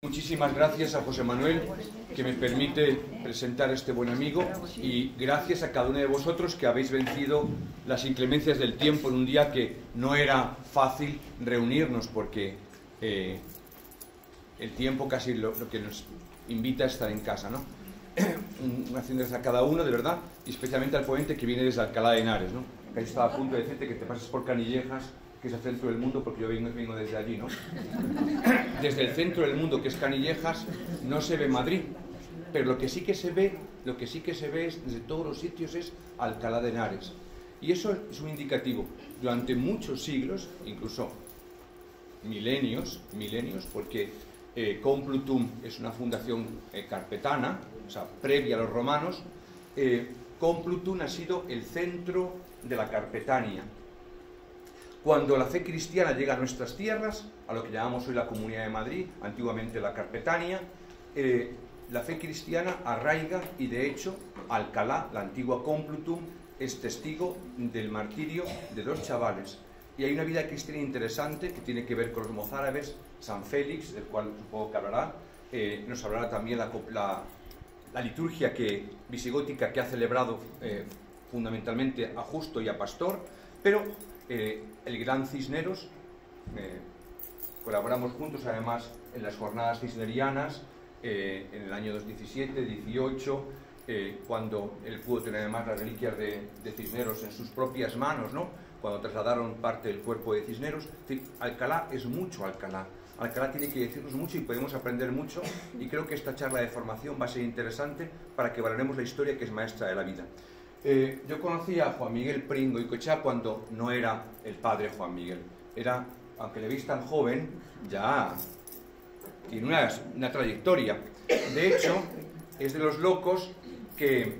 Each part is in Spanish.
Muchísimas gracias a José Manuel, que me permite presentar a este buen amigo, y gracias a cada uno de vosotros que habéis vencido las inclemencias del tiempo en un día que no era fácil reunirnos, porque el tiempo casi lo que nos invita a estar en casa, ¿no? Haciendo gracias a cada uno, de verdad, y especialmente al ponente que viene desde Alcalá de Henares, ¿no? Que ahí estaba a punto de decirte que te pases por Canillejas, que es el centro del mundo, porque yo vengo desde allí, ¿no? Desde el centro del mundo, que es Canillejas, no se ve Madrid, pero lo que sí que se ve es, desde todos los sitios, es Alcalá de Henares. Y eso es un indicativo. Durante muchos siglos, incluso milenios, porque Complutum es una fundación carpetana, o sea, previa a los romanos. Complutum ha sido el centro de la Carpetania. Cuando la fe cristiana llega a nuestras tierras, a lo que llamamos hoy la Comunidad de Madrid, antiguamente la Carpetania, la fe cristiana arraiga, y de hecho Alcalá, la antigua Complutum, es testigo del martirio de dos chavales. Y hay una vida cristiana interesante que tiene que ver con los mozárabes. San Félix, del cual supongo que hablará, nos hablará también la liturgia visigótica que ha celebrado fundamentalmente a Justo y a Pastor, pero el gran Cisneros, colaboramos juntos además en las jornadas cisnerianas en el año 2017, 18, cuando él pudo tener además las reliquias de Cisneros en sus propias manos, ¿no? Cuando trasladaron parte del cuerpo de Cisneros. Es decir, Alcalá es mucho Alcalá. Alcalá tiene que decirnos mucho y podemos aprender mucho, y creo que esta charla de formación va a ser interesante para que valoremos la historia, que es maestra de la vida. Yo conocí a Juan Miguel Prin Goicoechea cuando no era el padre Juan Miguel. Era, aunque le veis tan joven, ya tiene una trayectoria. De hecho, es de los locos que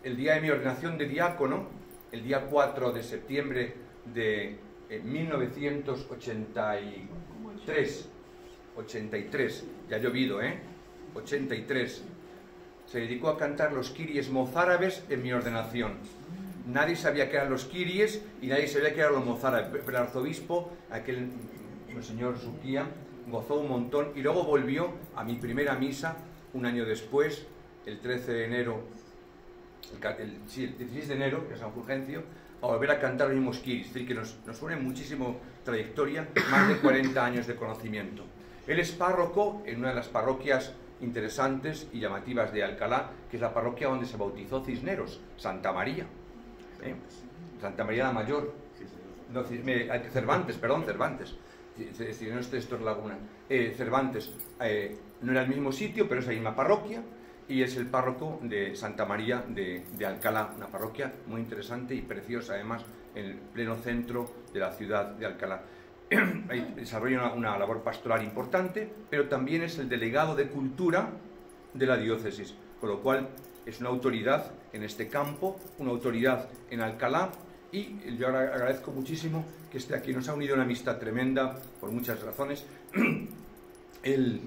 el día de mi ordenación de diácono, el día 4 de septiembre de 1983, ya ha llovido, 83, se dedicó a cantar los kiries mozárabes en mi ordenación. Nadie sabía que eran los kiries y nadie sabía que eran los mozárabes, pero el arzobispo, el señor Suquía, gozó un montón, y luego volvió a mi primera misa un año después, el 13 de enero, el 16 de enero, de San Fulgencio, a volver a cantar los mismos kiries. Es decir, que nos une muchísimo trayectoria, más de 40 años de conocimiento. Él es párroco en una de las parroquias interesantes y llamativas de Alcalá, que es la parroquia donde se bautizó Cisneros, Santa María, Santa María la Mayor, no, Cervantes, Cisneros, esto es Laguna, Cervantes, no era el mismo sitio, pero es la misma parroquia, y es el párroco de Santa María de Alcalá, una parroquia muy interesante y preciosa, además, en el pleno centro de la ciudad de Alcalá. Desarrolla una labor pastoral importante, pero también es el delegado de cultura de la diócesis, con lo cual es una autoridad en este campo, una autoridad en Alcalá, y yo ahora agradezco muchísimo que esté aquí. Nos ha unido una amistad tremenda por muchas razones. Él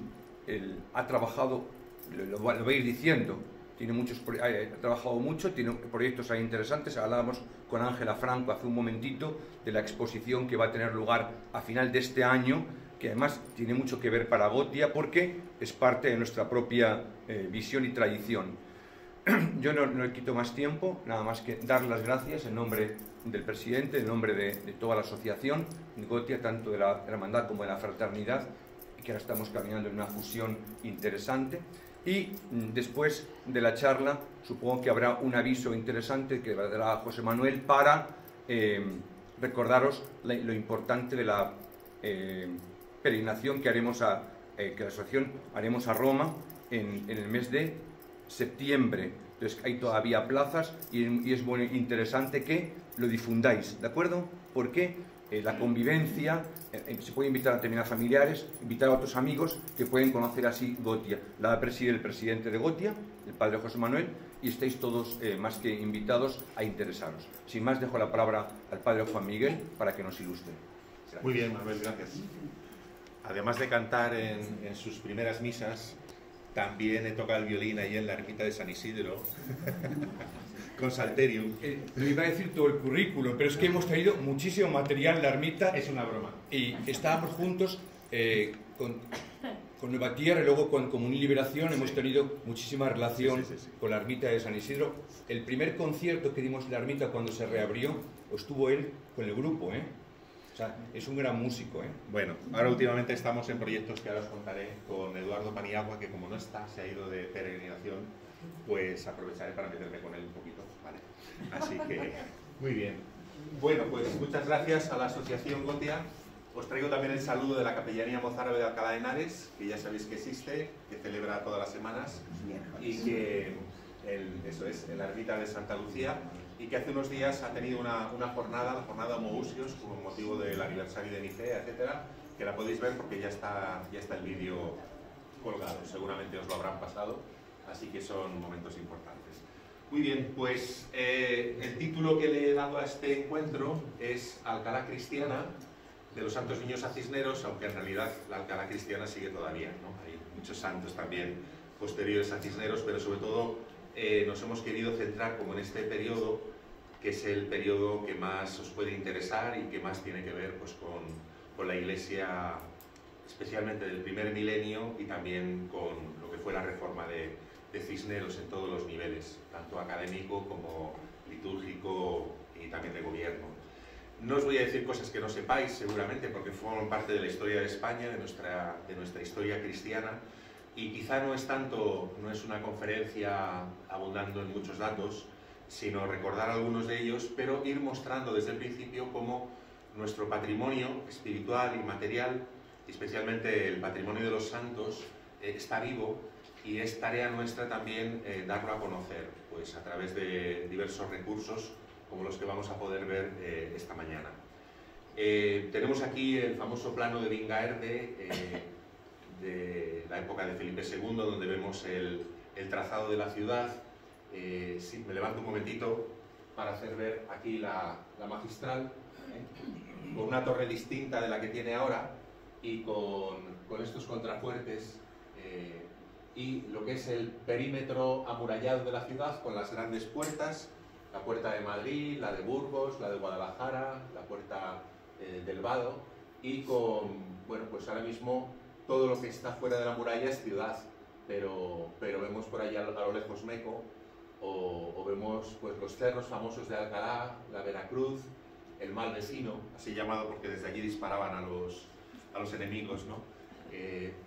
ha trabajado, lo va a ir diciendo, ha trabajado mucho, tiene proyectos ahí interesantes. Hablábamos con Ángela Franco hace un momentito de la exposición que va a tener lugar a final de este año, que además tiene mucho que ver para Gotia, porque es parte de nuestra propia visión y tradición. Yo no le quito más tiempo, nada más que dar las gracias en nombre del presidente, en nombre de toda la asociación Gotia, tanto de la hermandad como de la fraternidad, que ahora estamos caminando en una fusión interesante. Y después de la charla supongo que habrá un aviso interesante que dará José Manuel para recordaros lo importante de la peregrinación que haremos que la asociación haremos a Roma en el mes de septiembre. Entonces hay todavía plazas, y es bueno, interesante que lo difundáis, ¿de acuerdo? Porque la convivencia, se puede invitar a determinados familiares, invitar a otros amigos que pueden conocer así Gotia. La preside el presidente de Gotia, el padre José Manuel, y estáis todos más que invitados a interesaros. Sin más, dejo la palabra al padre Juan Miguel para que nos ilustre. Gracias. Muy bien, Manuel, gracias. Además de cantar en sus primeras misas, también he tocado el violín ahí en la ermita de San Isidro, con Salterium. Lo iba a decir todo el currículum, pero es que hemos traído muchísimo material. La ermita es una broma. Y estábamos juntos con con Nueva Tierra y luego con Comunión y Liberación hemos tenido muchísima relación con la ermita de San Isidro. El primer concierto que dimos en la ermita cuando se reabrió, estuvo él con el grupo, ¿eh? O sea, es un gran músico, ¿eh? Bueno, ahora últimamente estamos en proyectos que ahora os contaré con Eduardo Paniagua, que como no está, se ha ido de peregrinación, pues aprovecharé para meterme con él un poquito, ¿vale? Así que, muy bien. Bueno, pues muchas gracias a la Asociación Gotia. Os traigo también el saludo de la Capellanía Mozárabe de Alcalá de Henares, que ya sabéis que existe, que celebra todas las semanas, y que, eso es, en la ermita de Santa Lucía, y que hace unos días ha tenido una jornada, la jornada Homoousios, con motivo del aniversario de Nicea, etcétera, que la podéis ver porque ya está el vídeo colgado, seguramente os lo habrán pasado, así que son momentos importantes. Muy bien, pues el título que le he dado a este encuentro es Alcalá Cristiana, de los Santos Niños a Cisneros, aunque en realidad la Alcalá Cristiana sigue todavía, ¿no? Hay muchos santos también posteriores a Cisneros, pero sobre todo nos hemos querido centrar como en este periodo, que es el periodo que más os puede interesar y que más tiene que ver pues, con la Iglesia, especialmente del primer milenio, y también con lo que fue la reforma de Cisneros en todos los niveles, tanto académico como litúrgico y también de gobierno. No os voy a decir cosas que no sepáis, seguramente, porque forman parte de la historia de España, de nuestra historia cristiana, y quizá no es una conferencia abundando en muchos datos, sino recordar algunos de ellos, pero ir mostrando desde el principio cómo nuestro patrimonio espiritual y material, especialmente el patrimonio de los santos, está vivo, y es tarea nuestra también darlo a conocer, pues a través de diversos recursos, como los que vamos a poder ver esta mañana. Tenemos aquí el famoso plano de Vingaerde de la época de Felipe II, donde vemos el trazado de la ciudad. Sí, me levanto un momentito para hacer ver aquí la magistral, con una torre distinta de la que tiene ahora y con estos contrafuertes, y lo que es el perímetro amurallado de la ciudad con las grandes puertas, la puerta de Madrid, la de Burgos, la de Guadalajara, la puerta del Vado, y bueno, pues ahora mismo todo lo que está fuera de la muralla es ciudad, pero vemos por allá a lo lejos Meco, o vemos pues los cerros famosos de Alcalá, la Veracruz, el Malvesino, así llamado porque desde allí disparaban a los enemigos, ¿no?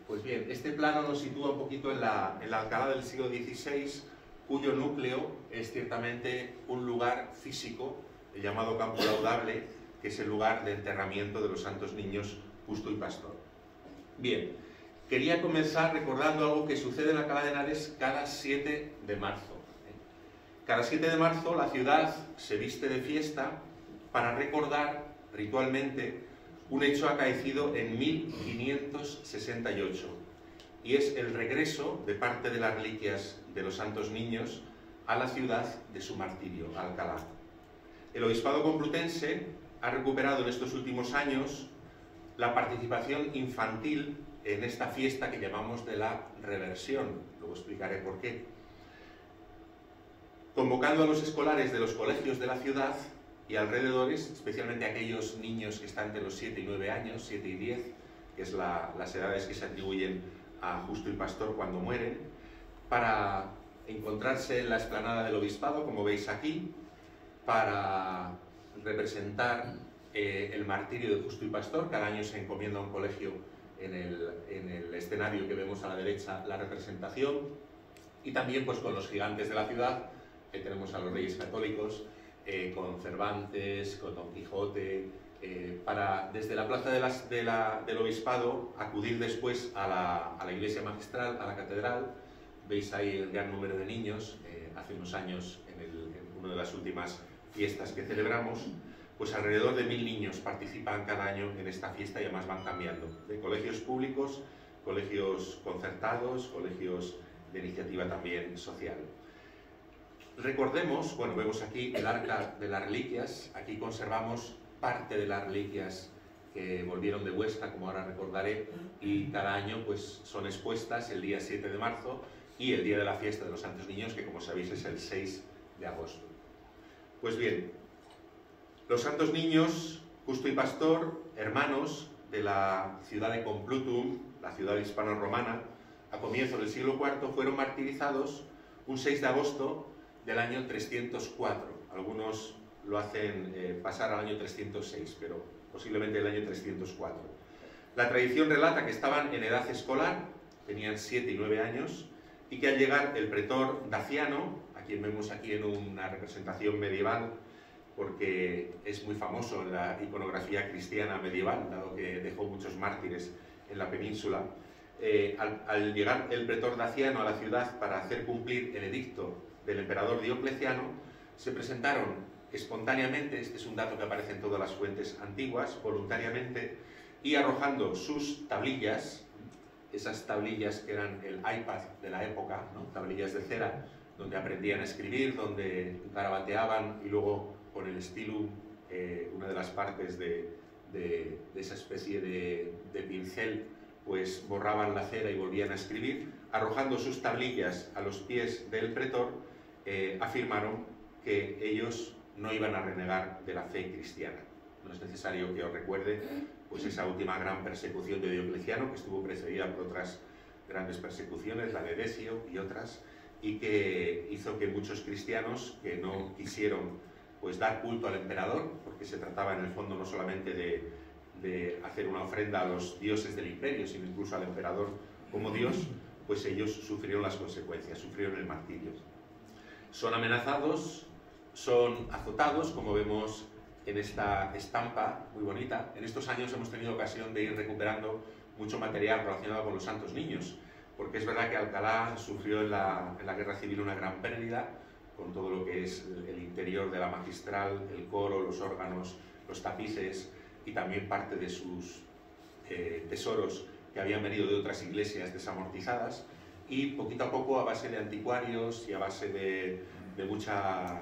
Pues bien, este plano nos sitúa un poquito en la Alcalá del siglo XVI, cuyo núcleo es ciertamente un lugar físico, el llamado Campo Laudable, que es el lugar de enterramiento de los santos niños Justo y Pastor. Bien, quería comenzar recordando algo que sucede en Alcalá de Henares cada 7 de marzo. Cada 7 de marzo la ciudad se viste de fiesta para recordar ritualmente un hecho acaecido en 1568, y es el regreso de parte de las reliquias de los santos niños a la ciudad de su martirio, Alcalá. El Obispado Complutense ha recuperado en estos últimos años la participación infantil en esta fiesta que llamamos de la reversión. Luego explicaré por qué. Convocando a los escolares de los colegios de la ciudad y alrededores, especialmente aquellos niños que están entre los 7 y 9 años, 7 y 10, que es las edades que se atribuyen a Justo y Pastor cuando mueren, para encontrarse en la explanada del Obispado, como veis aquí, para representar el martirio de Justo y Pastor. Cada año se encomienda a un colegio en el escenario que vemos a la derecha la representación, y también pues con los gigantes de la ciudad, que tenemos a los Reyes Católicos, con Cervantes, con Don Quijote, para desde la plaza del Obispado acudir después a la iglesia magistral, a la catedral. Veis ahí el gran número de niños. Hace unos años, en una de las últimas fiestas que celebramos, pues alrededor de 1000 niños participan cada año en esta fiesta, y además van cambiando, de colegios públicos, colegios concertados, colegios de iniciativa también social. Recordemos, bueno, vemos aquí el Arca de las Reliquias. Aquí conservamos parte de las reliquias que volvieron de Huesca, como ahora recordaré, y cada año pues son expuestas el día 7 de marzo y el día de la fiesta de los Santos Niños, que como sabéis es el 6 de agosto. Pues bien, los Santos Niños, Justo y Pastor, hermanos de la ciudad de Complutum, la ciudad hispano-romana, a comienzos del siglo IV, fueron martirizados un 6 de agosto del año 304. Algunos lo hacen pasar al año 306, pero posiblemente el año 304. La tradición relata que estaban en edad escolar, tenían 7 y 9 años, y que al llegar el pretor Daciano, a quien vemos aquí en una representación medieval, porque es muy famoso en la iconografía cristiana medieval, dado que dejó muchos mártires en la península, al llegar el pretor Daciano a la ciudad para hacer cumplir el edicto del emperador Diocleciano, se presentaron espontáneamente, este es un dato que aparece en todas las fuentes antiguas, voluntariamente, y arrojando sus tablillas, esas tablillas que eran el iPad de la época, ¿no? Tablillas de cera, donde aprendían a escribir, donde garabateaban y luego con el stilum, una de las partes de esa especie de pincel, pues borraban la cera y volvían a escribir, arrojando sus tablillas a los pies del pretor, afirmaron que ellos no iban a renegar de la fe cristiana. No es necesario que os recuerde pues esa última gran persecución de Diocleciano, que estuvo precedida por otras grandes persecuciones, la de Decio y otras, y que hizo que muchos cristianos que no quisieron pues dar culto al emperador, porque se trataba en el fondo no solamente de hacer una ofrenda a los dioses del imperio, sino incluso al emperador como dios, pues ellos sufrieron las consecuencias, sufrieron el martirio. Son amenazados, son azotados, como vemos en esta estampa muy bonita. En estos años hemos tenido ocasión de ir recuperando mucho material relacionado con los santos niños, porque es verdad que Alcalá sufrió en la guerra civil una gran pérdida, con todo lo que es el interior de la magistral, el coro, los órganos, los tapices y también parte de sus tesoros que habían venido de otras iglesias desamortizadas, y poquito a poco, a base de anticuarios y a base de mucha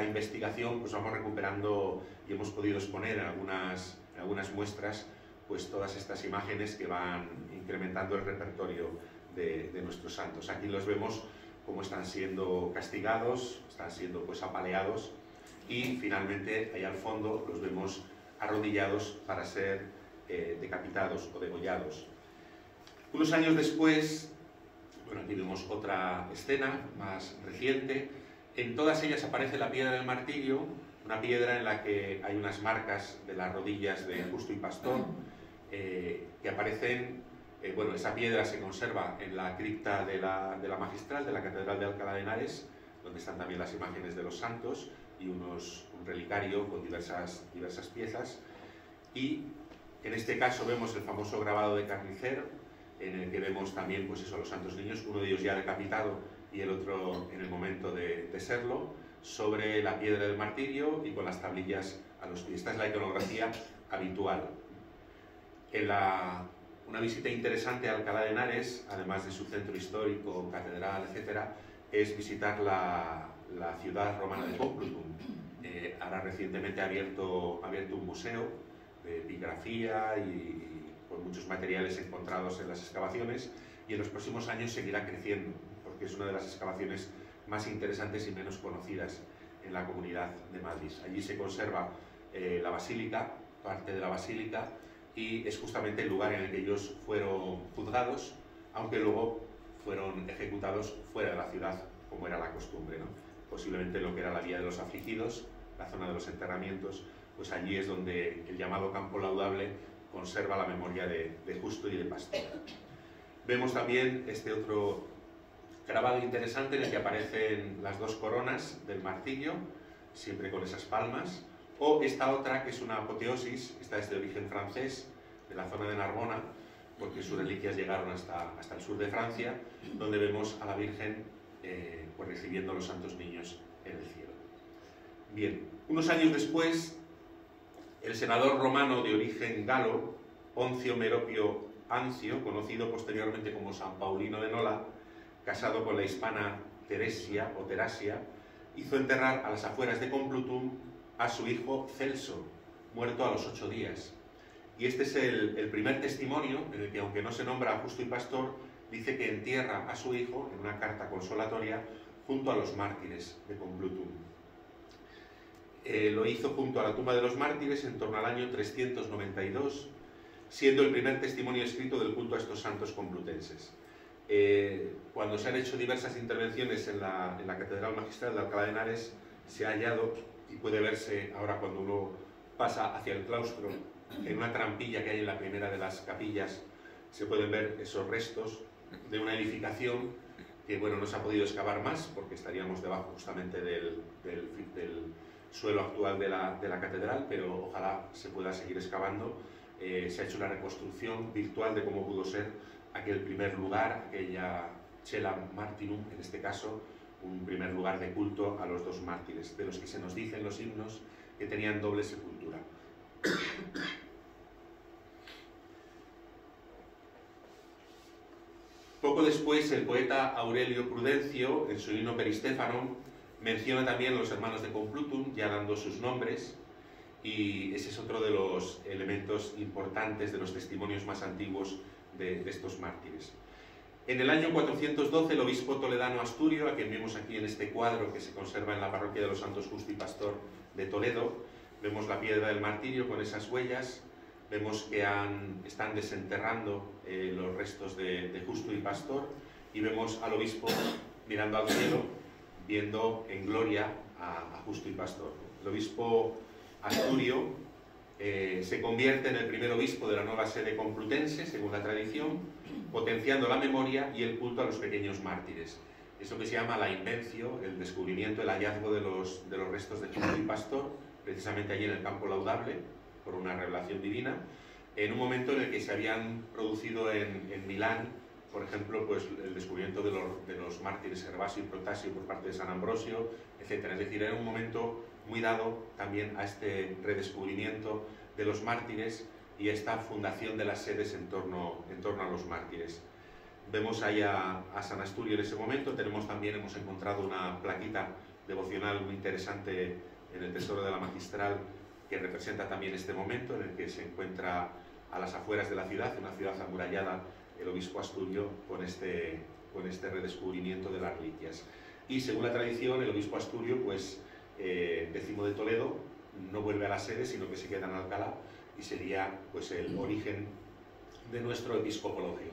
investigación, pues vamos recuperando y hemos podido exponer en algunas muestras pues todas estas imágenes que van incrementando el repertorio de nuestros santos. Aquí los vemos cómo están siendo castigados, están siendo pues apaleados, y finalmente ahí al fondo los vemos arrodillados para ser decapitados o degollados. Unos años después, bueno, aquí vemos otra escena más reciente. En todas ellas aparece la piedra del martirio, una piedra en la que hay unas marcas de las rodillas de Justo y Pastor, que aparecen, bueno, esa piedra se conserva en la cripta de la magistral, de la Catedral de Alcalá de Henares, donde están también las imágenes de los santos y un relicario con diversas piezas. Y en este caso vemos el famoso grabado de Carnicer, en el que vemos también pues eso, los santos niños, uno de ellos ya decapitado y el otro en el momento de serlo, sobre la piedra del martirio y con las tablillas a los pies. Esta es la iconografía habitual. Una visita interesante a Alcalá de Henares, además de su centro histórico, catedral, etcétera, es visitar la ciudad romana de Complutum. Ahora recientemente ha abierto un museo de epigrafía y con muchos materiales encontrados en las excavaciones, y en los próximos años seguirá creciendo, porque es una de las excavaciones más interesantes y menos conocidas en la Comunidad de Madrid. Allí se conserva la basílica, parte de la basílica, y es justamente el lugar en el que ellos fueron juzgados, aunque luego fueron ejecutados fuera de la ciudad, como era la costumbre, ¿no? Posiblemente lo que era la Vía de los Afligidos, la zona de los enterramientos, pues allí es donde el llamado Campo Laudable conserva la memoria de Justo y de Pastor. Vemos también este otro grabado interesante en el que aparecen las dos coronas del martirio, siempre con esas palmas, o esta otra que es una apoteosis, esta es de origen francés, de la zona de Narbona, porque sus reliquias llegaron hasta el sur de Francia, donde vemos a la Virgen pues recibiendo a los santos niños en el cielo. Bien, unos años después, el senador romano de origen galo, Poncio Meropio Ancio, conocido posteriormente como San Paulino de Nola, casado con la hispana Teresia o Terasia, hizo enterrar a las afueras de Complutum a su hijo Celso, muerto a los 8 días. Y este es el primer testimonio en el que, aunque no se nombra a Justo y Pastor, dice que entierra a su hijo en una carta consolatoria junto a los mártires de Complutum. Lo hizo junto a la tumba de los mártires en torno al año 392. siendo el primer testimonio escrito del culto a estos santos complutenses. Cuando se han hecho diversas intervenciones en la Catedral Magistral de Alcalá de Henares, se ha hallado, y puede verse ahora cuando uno pasa hacia el claustro, en una trampilla que hay en la primera de las capillas, se pueden ver esos restos de una edificación que, bueno, no se ha podido excavar más porque estaríamos debajo justamente del suelo actual de la catedral, pero ojalá se pueda seguir excavando. Se ha hecho una reconstrucción virtual de cómo pudo ser aquel primer lugar, aquella Cella Martyrum, en este caso, un primer lugar de culto a los dos mártires, de los que se nos dicen los himnos que tenían doble sepultura. Poco después, el poeta Aurelio Prudencio, en su himno Peristéfanon, menciona también a los hermanos de Complutum, ya dando sus nombres, y ese es otro de los elementos importantes, de los testimonios más antiguos de estos mártires. En el año 412, el obispo toledano Asturio, a quien vemos aquí en este cuadro que se conserva en la parroquia de los Santos Justo y Pastor de Toledo, vemos la piedra del martirio con esas huellas, vemos que están desenterrando los restos de Justo y Pastor, y vemos al obispo mirando al cielo, viendo en gloria a Justo y Pastor. El obispo Asturio se convierte en el primer obispo de la nueva sede complutense, según la tradición, potenciando la memoria y el culto a los pequeños mártires. Eso que se llama la invencio, el descubrimiento, el hallazgo de los restos de Justo y Pastor, precisamente allí en el Campo Laudable, por una revelación divina, en un momento en el que se habían producido en Milán, por ejemplo, pues el descubrimiento de los mártires Gervasio y Protasio por parte de San Ambrosio, etc. Es decir, era un momento muy dado también a este redescubrimiento de los mártires y esta fundación de las sedes en torno a los mártires. Vemos ahí a San Asturio en ese momento. Hemos encontrado una plaquita devocional muy interesante en el Tesoro de la Magistral, que representa también este momento en el que se encuentra a las afueras de la ciudad, una ciudad amurallada, el obispo Asturio con este redescubrimiento de las reliquias. Y según la tradición, el obispo Asturio, pues décimo de Toledo, no vuelve a la sede, sino que se queda en Alcalá, y sería pues el origen de nuestro episcopologio.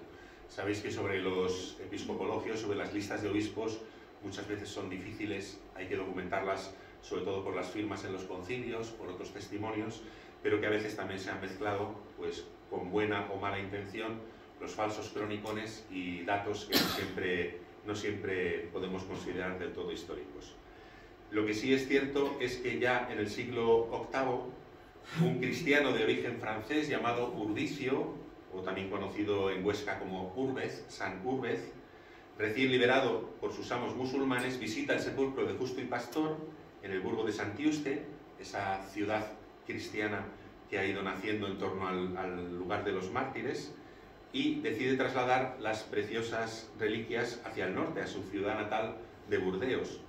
Sabéis que sobre los episcopologios, sobre las listas de obispos, muchas veces son difíciles, hay que documentarlas sobre todo por las firmas en los concilios, por otros testimonios, pero que a veces también se han mezclado, pues con buena o mala intención, los falsos cronicones y datos que no siempre podemos considerar del todo históricos. Lo que sí es cierto es que ya en el siglo VIII, un cristiano de origen francés llamado Urdicio, o también conocido en Huesca como Urbez, San Urbez, recién liberado por sus amos musulmanes, visita el sepulcro de Justo y Pastor en el burgo de Santiuste, esa ciudad cristiana que ha ido naciendo en torno al lugar de los mártires, y decide trasladar las preciosas reliquias hacia el norte, a su ciudad natal de Burdeos.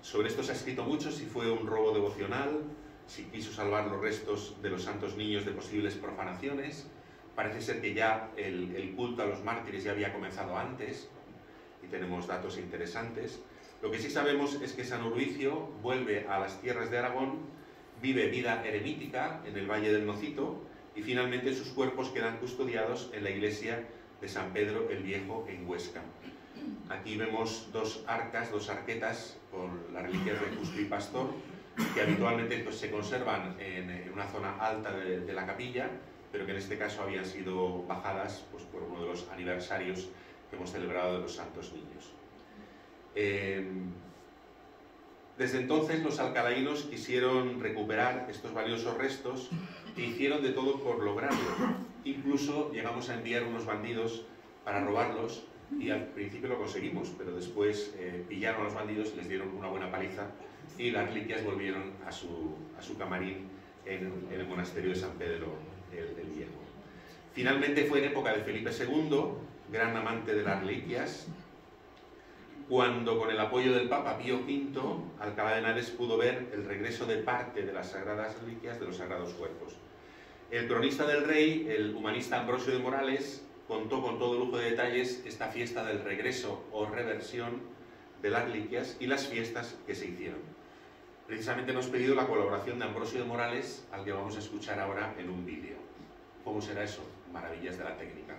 Sobre esto se ha escrito mucho, si fue un robo devocional, si quiso salvar los restos de los santos niños de posibles profanaciones. Parece ser que ya el culto a los mártires ya había comenzado antes, y tenemos datos interesantes. Lo que sí sabemos es que San Urbicio vuelve a las tierras de Aragón, vive vida eremítica en el Valle del Nocito, y finalmente sus cuerpos quedan custodiados en la iglesia de San Pedro el Viejo en Huesca. Aquí vemos dos arcas, dos arquetas con las reliquias de Justo y Pastor, que habitualmente pues, se conservan en una zona alta de la capilla, pero que en este caso habían sido bajadas pues, por uno de los aniversarios que hemos celebrado de los Santos Niños. Desde entonces los alcalaínos quisieron recuperar estos valiosos restos e hicieron de todo por lograrlo. Incluso llegamos a enviar unos bandidos para robarlos y al principio lo conseguimos, pero después pillaron a los bandidos y les dieron una buena paliza y las reliquias volvieron a su camarín en el monasterio de San Pedro el Viejo. Finalmente fue en época de Felipe II, gran amante de las reliquias, cuando con el apoyo del Papa Pío V, Alcalá de Henares pudo ver el regreso de parte de las sagradas reliquias de los sagrados cuerpos. El cronista del rey, el humanista Ambrosio de Morales, contó con todo lujo de detalles esta fiesta del regreso o reversión de las reliquias y las fiestas que se hicieron. Precisamente hemos pedido la colaboración de Ambrosio de Morales, al que vamos a escuchar ahora en un vídeo. ¿Cómo será eso? maravillas de la técnica.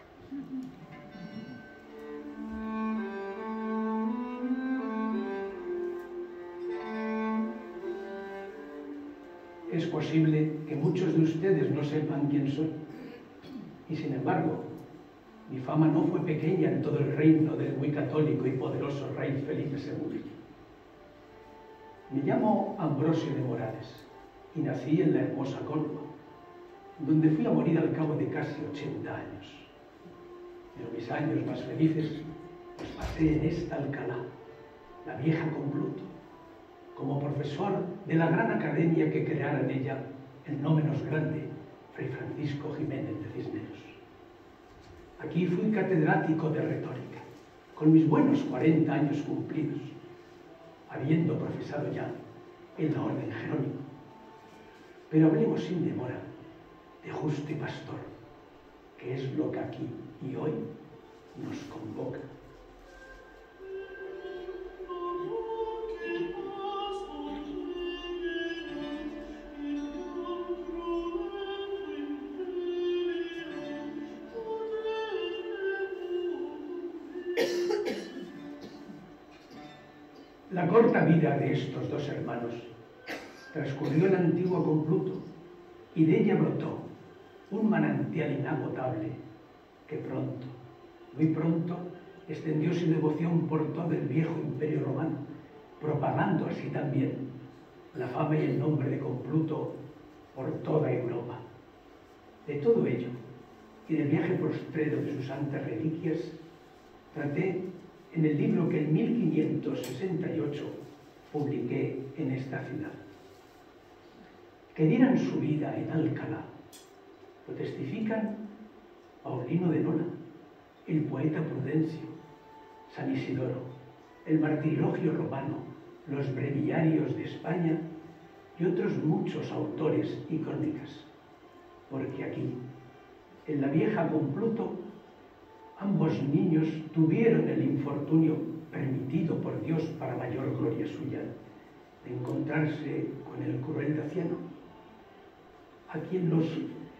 Es posible que muchos de ustedes no sepan quién soy. Y sin embargo, mi fama no fue pequeña en todo el reino del muy católico y poderoso rey Felipe II. Me llamo Ambrosio de Morales y nací en la hermosa Córdoba, donde fui a morir al cabo de casi 80 años. Pero mis años más felices los pasé en esta Alcalá, la vieja Compluto, como profesor de la gran academia que creara en ella el no menos grande Fray Francisco Jiménez de Cisneros. Aquí fui catedrático de retórica, con mis buenos 40 años cumplidos, habiendo profesado ya en la orden jerónimo. Pero hablemos sin demora de justo y pastor, que es lo que aquí y hoy nos convoca. La corta vida de estos dos hermanos transcurrió en la antigua Compluto y de ella brotó un manantial inagotable que pronto, muy pronto, extendió su devoción por todo el viejo imperio romano, propagando así también la fama y el nombre de Compluto por toda Europa. De todo ello y del viaje postrero de sus santas reliquias traté en el libro que en 1568 publiqué en esta ciudad. Que dieran su vida en Alcalá lo testifican Paulino de Nola, el poeta Prudencio, San Isidoro, el martirologio romano, los breviarios de España y otros muchos autores y crónicas, porque aquí, en la vieja Compluto, ambos niños tuvieron el infortunio permitido por Dios para mayor gloria suya de encontrarse con el cruel Daciano, a quien los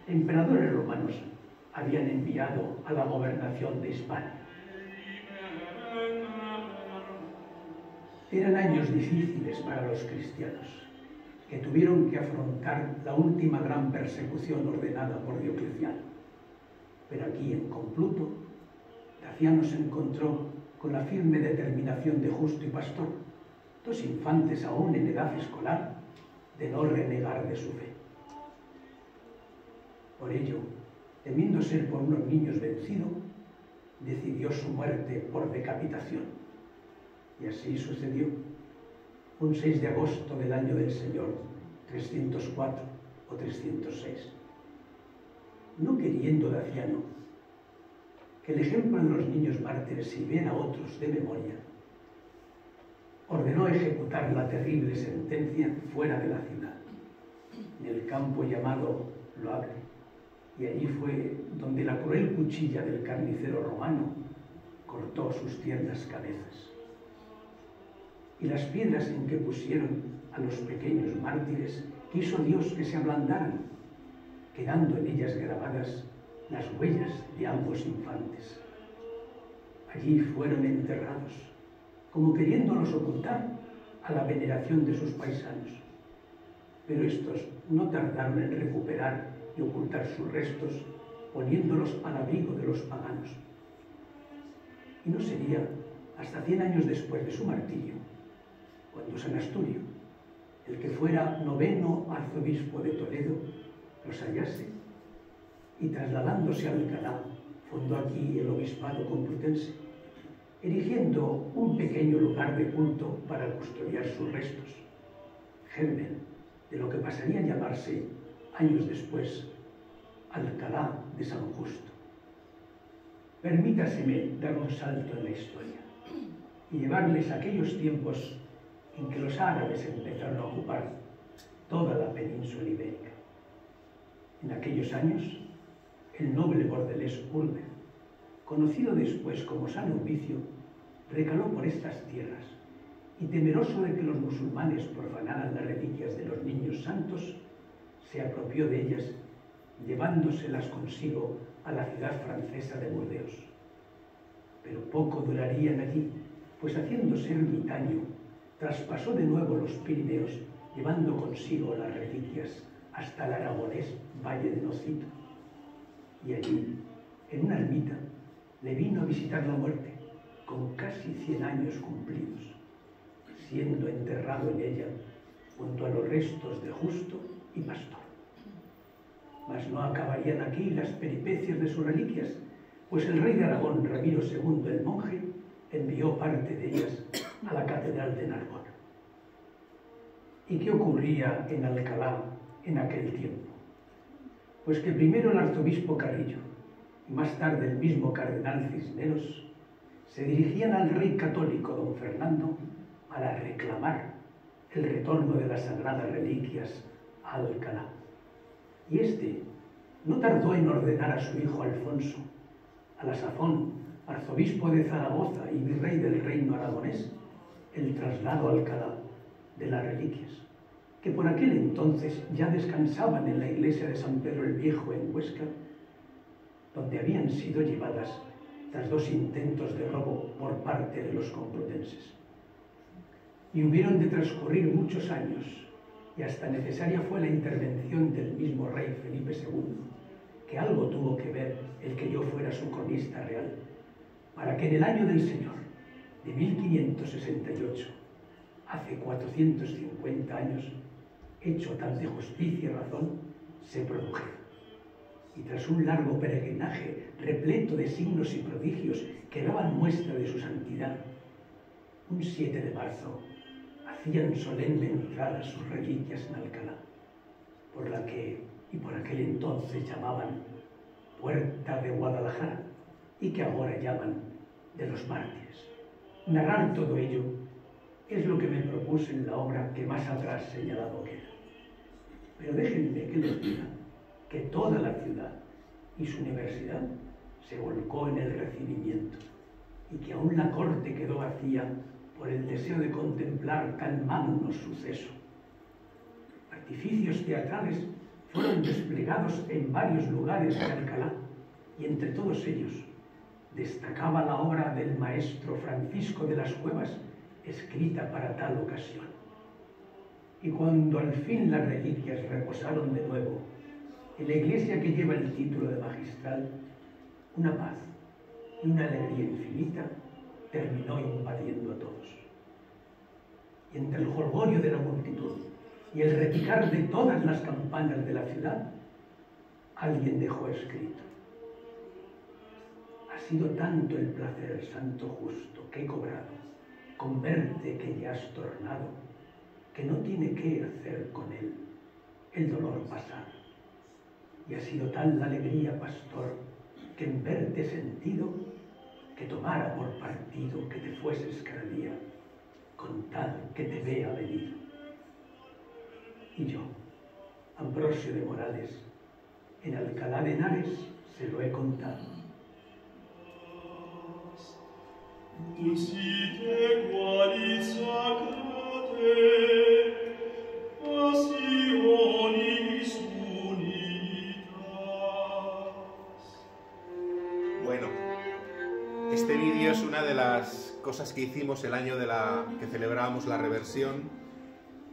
emperadores romanos habían enviado a la gobernación de España. Eran años difíciles para los cristianos, que tuvieron que afrontar la última gran persecución ordenada por Diocleciano. Pero aquí en Compluto, Daciano se encontró con la firme determinación de Justo y Pastor, dos infantes aún en edad escolar, de no renegar de su fe. Por ello, temiendo ser por unos niños vencido, decidió su muerte por decapitación. Y así sucedió, un 6 de agosto del año del Señor, 304 o 306. No queriendo Daciano que el ejemplo de los niños mártires sirviera a otros de memoria, ordenó ejecutar la terrible sentencia fuera de la ciudad, en el campo llamado Loabre, y allí fue donde la cruel cuchilla del carnicero romano cortó sus tiernas cabezas. Y las piedras en que pusieron a los pequeños mártires quiso Dios que se ablandaran, quedando en ellas grabadas las huellas de ambos infantes. Allí fueron enterrados, como queriéndolos ocultar a la veneración de sus paisanos. Pero estos no tardaron en recuperar y ocultar sus restos, poniéndolos al abrigo de los paganos. Y no sería hasta 100 años después de su martirio, cuando San Asturio, el que fuera 9º arzobispo de Toledo, los hallase y trasladándose a Alcalá, fundó aquí el obispado complutense, erigiendo un pequeño lugar de culto para custodiar sus restos, germen de lo que pasaría a llamarse años después Alcalá de San Justo. Permítaseme dar un salto en la historia y llevarles a aquellos tiempos en que los árabes empezaron a ocupar toda la península ibérica. En aquellos años, el noble bordelés Urbe, conocido después como San Eumbicio, recaló por estas tierras y, temeroso de que los musulmanes profanaran las reliquias de los niños santos, se apropió de ellas, llevándoselas consigo a la ciudad francesa de Burdeos. Pero poco durarían allí, pues haciéndose ermitaño, traspasó de nuevo los Pirineos, llevando consigo las reliquias hasta el aragonés valle de Nocito. Y allí, en una ermita, le vino a visitar la muerte, con casi 100 años cumplidos, siendo enterrado en ella junto a los restos de Justo y Pastor. Mas no acabarían aquí las peripecias de sus reliquias, pues el rey de Aragón, Ramiro II el monje, envió parte de ellas a la catedral de Narbona. ¿Y qué ocurría en Alcalá en aquel tiempo? Pues que primero el arzobispo Carrillo y más tarde el mismo cardenal Cisneros se dirigían al rey católico don Fernando para reclamar el retorno de las sagradas reliquias a Alcalá. Y este no tardó en ordenar a su hijo Alfonso, a la sazón arzobispo de Zaragoza y virrey del reino aragonés, el traslado a Alcalá de las reliquias, que por aquel entonces ya descansaban en la iglesia de San Pedro el Viejo en Huesca, donde habían sido llevadas tras 2 intentos de robo por parte de los complutenses. Y hubieron de transcurrir muchos años, y hasta necesaria fue la intervención del mismo rey Felipe II, que algo tuvo que ver el que yo fuera su cronista real, para que en el año del Señor, de 1568, hace 450 años, hecho tal de justicia y razón, se produjera. Y tras un largo peregrinaje repleto de signos y prodigios que daban muestra de su santidad, un 7 de marzo hacían solemne entrada sus reliquias en Alcalá, por la que, y por aquel entonces llamaban Puerta de Guadalajara, y que ahora llaman de los Mártires. Narrar todo ello es lo que me propuse en la obra que más atrás señalado queda. Pero déjenme que les diga que toda la ciudad y su universidad se volcó en el recibimiento, y que aún la corte quedó vacía por el deseo de contemplar tan magno suceso. Artificios teatrales fueron desplegados en varios lugares de Alcalá, y entre todos ellos destacaba la obra del maestro Francisco de las Cuevas, escrita para tal ocasión. Y cuando al fin las reliquias reposaron de nuevo en la iglesia que lleva el título de magistral, una paz y una alegría infinita terminó invadiendo a todos. Y entre el jolgorio de la multitud y el repicar de todas las campanas de la ciudad, alguien dejó escrito: ha sido tanto el placer, santo justo, que he cobrado con verte que ya has tornado, que no tiene qué hacer con él el dolor pasado. Y ha sido tal la alegría, pastor, que en verte he sentido, que tomara por partido que te fueses cada día, con tal que te vea venido. Y yo, Ambrosio de Morales, en Alcalá de Henares se lo he contado. Dulcite qualis sacrate, passionis unitas. Bueno, este vídeo es una de las cosas que hicimos el año que celebrábamos la reversión.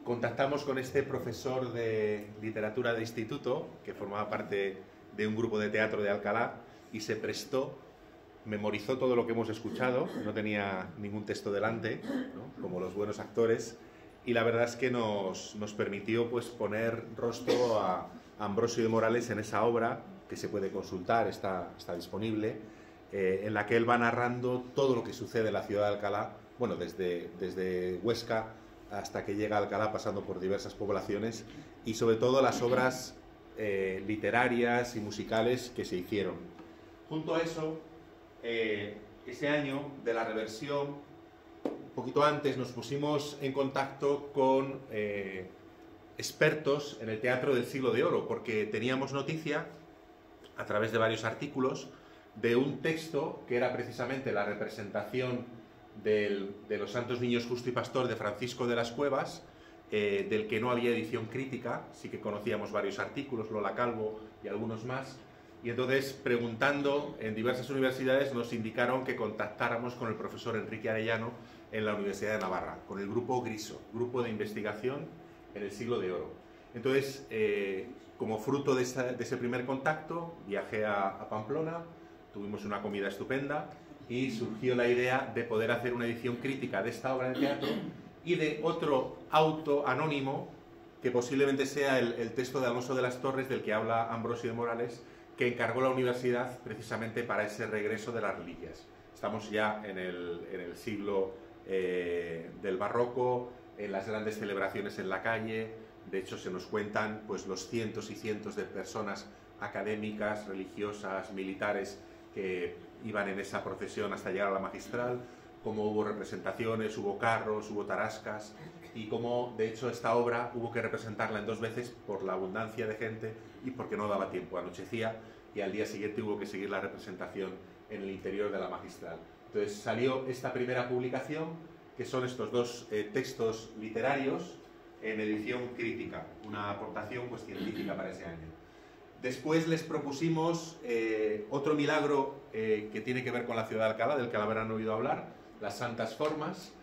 Contactamos con este profesor de literatura de instituto, que formaba parte de un grupo de teatro de Alcalá, y se prestó, memorizó todo lo que hemos escuchado, no tenía ningún texto delante, ¿no?, como los buenos actores, y la verdad es que nos permitió pues poner rostro a Ambrosio de Morales en esa obra, que se puede consultar, está disponible, en la que él va narrando todo lo que sucede en la ciudad de Alcalá, bueno, desde Huesca hasta que llega a Alcalá, pasando por diversas poblaciones, y sobre todo las obras literarias y musicales que se hicieron. Junto a eso, ese año de la reversión, un poquito antes, nos pusimos en contacto con expertos en el teatro del Siglo de Oro, porque teníamos noticia, a través de varios artículos, de un texto que era precisamente la representación de los Santos Niños Justo y Pastor de Francisco de las Cuevas, del que no había edición crítica. Sí que conocíamos varios artículos, Lola Calvo y algunos más, Y entonces, preguntando en diversas universidades, nos indicaron que contactáramos con el profesor Enrique Arellano en la Universidad de Navarra, con el grupo GRISO, Grupo de Investigación en el Siglo de Oro. Entonces, como fruto de ese primer contacto, viajé a Pamplona, tuvimos una comida estupenda y surgió la idea de poder hacer una edición crítica de esta obra de teatro y de otro auto anónimo que posiblemente sea el texto de Alonso de las Torres del que habla Ambrosio de Morales, que encargó la universidad precisamente para ese regreso de las reliquias. Estamos ya en el siglo del barroco, en las grandes celebraciones en la calle. De hecho, se nos cuentan pues, los cientos y cientos de personas académicas, religiosas, militares que iban en esa procesión hasta llegar a la magistral, cómo hubo representaciones, hubo carros, hubo tarascas, y cómo, de hecho, esta obra hubo que representarla en 2 veces por la abundancia de gente y porque no daba tiempo, anochecía, y al día siguiente hubo que seguir la representación en el interior de la magistral. Entonces salió esta primera publicación, que son estos 2 textos literarios en edición crítica, una aportación pues, científica para ese año. Después les propusimos otro milagro que tiene que ver con la ciudad de Alcalá, del que habrán oído hablar, las Santas Formas.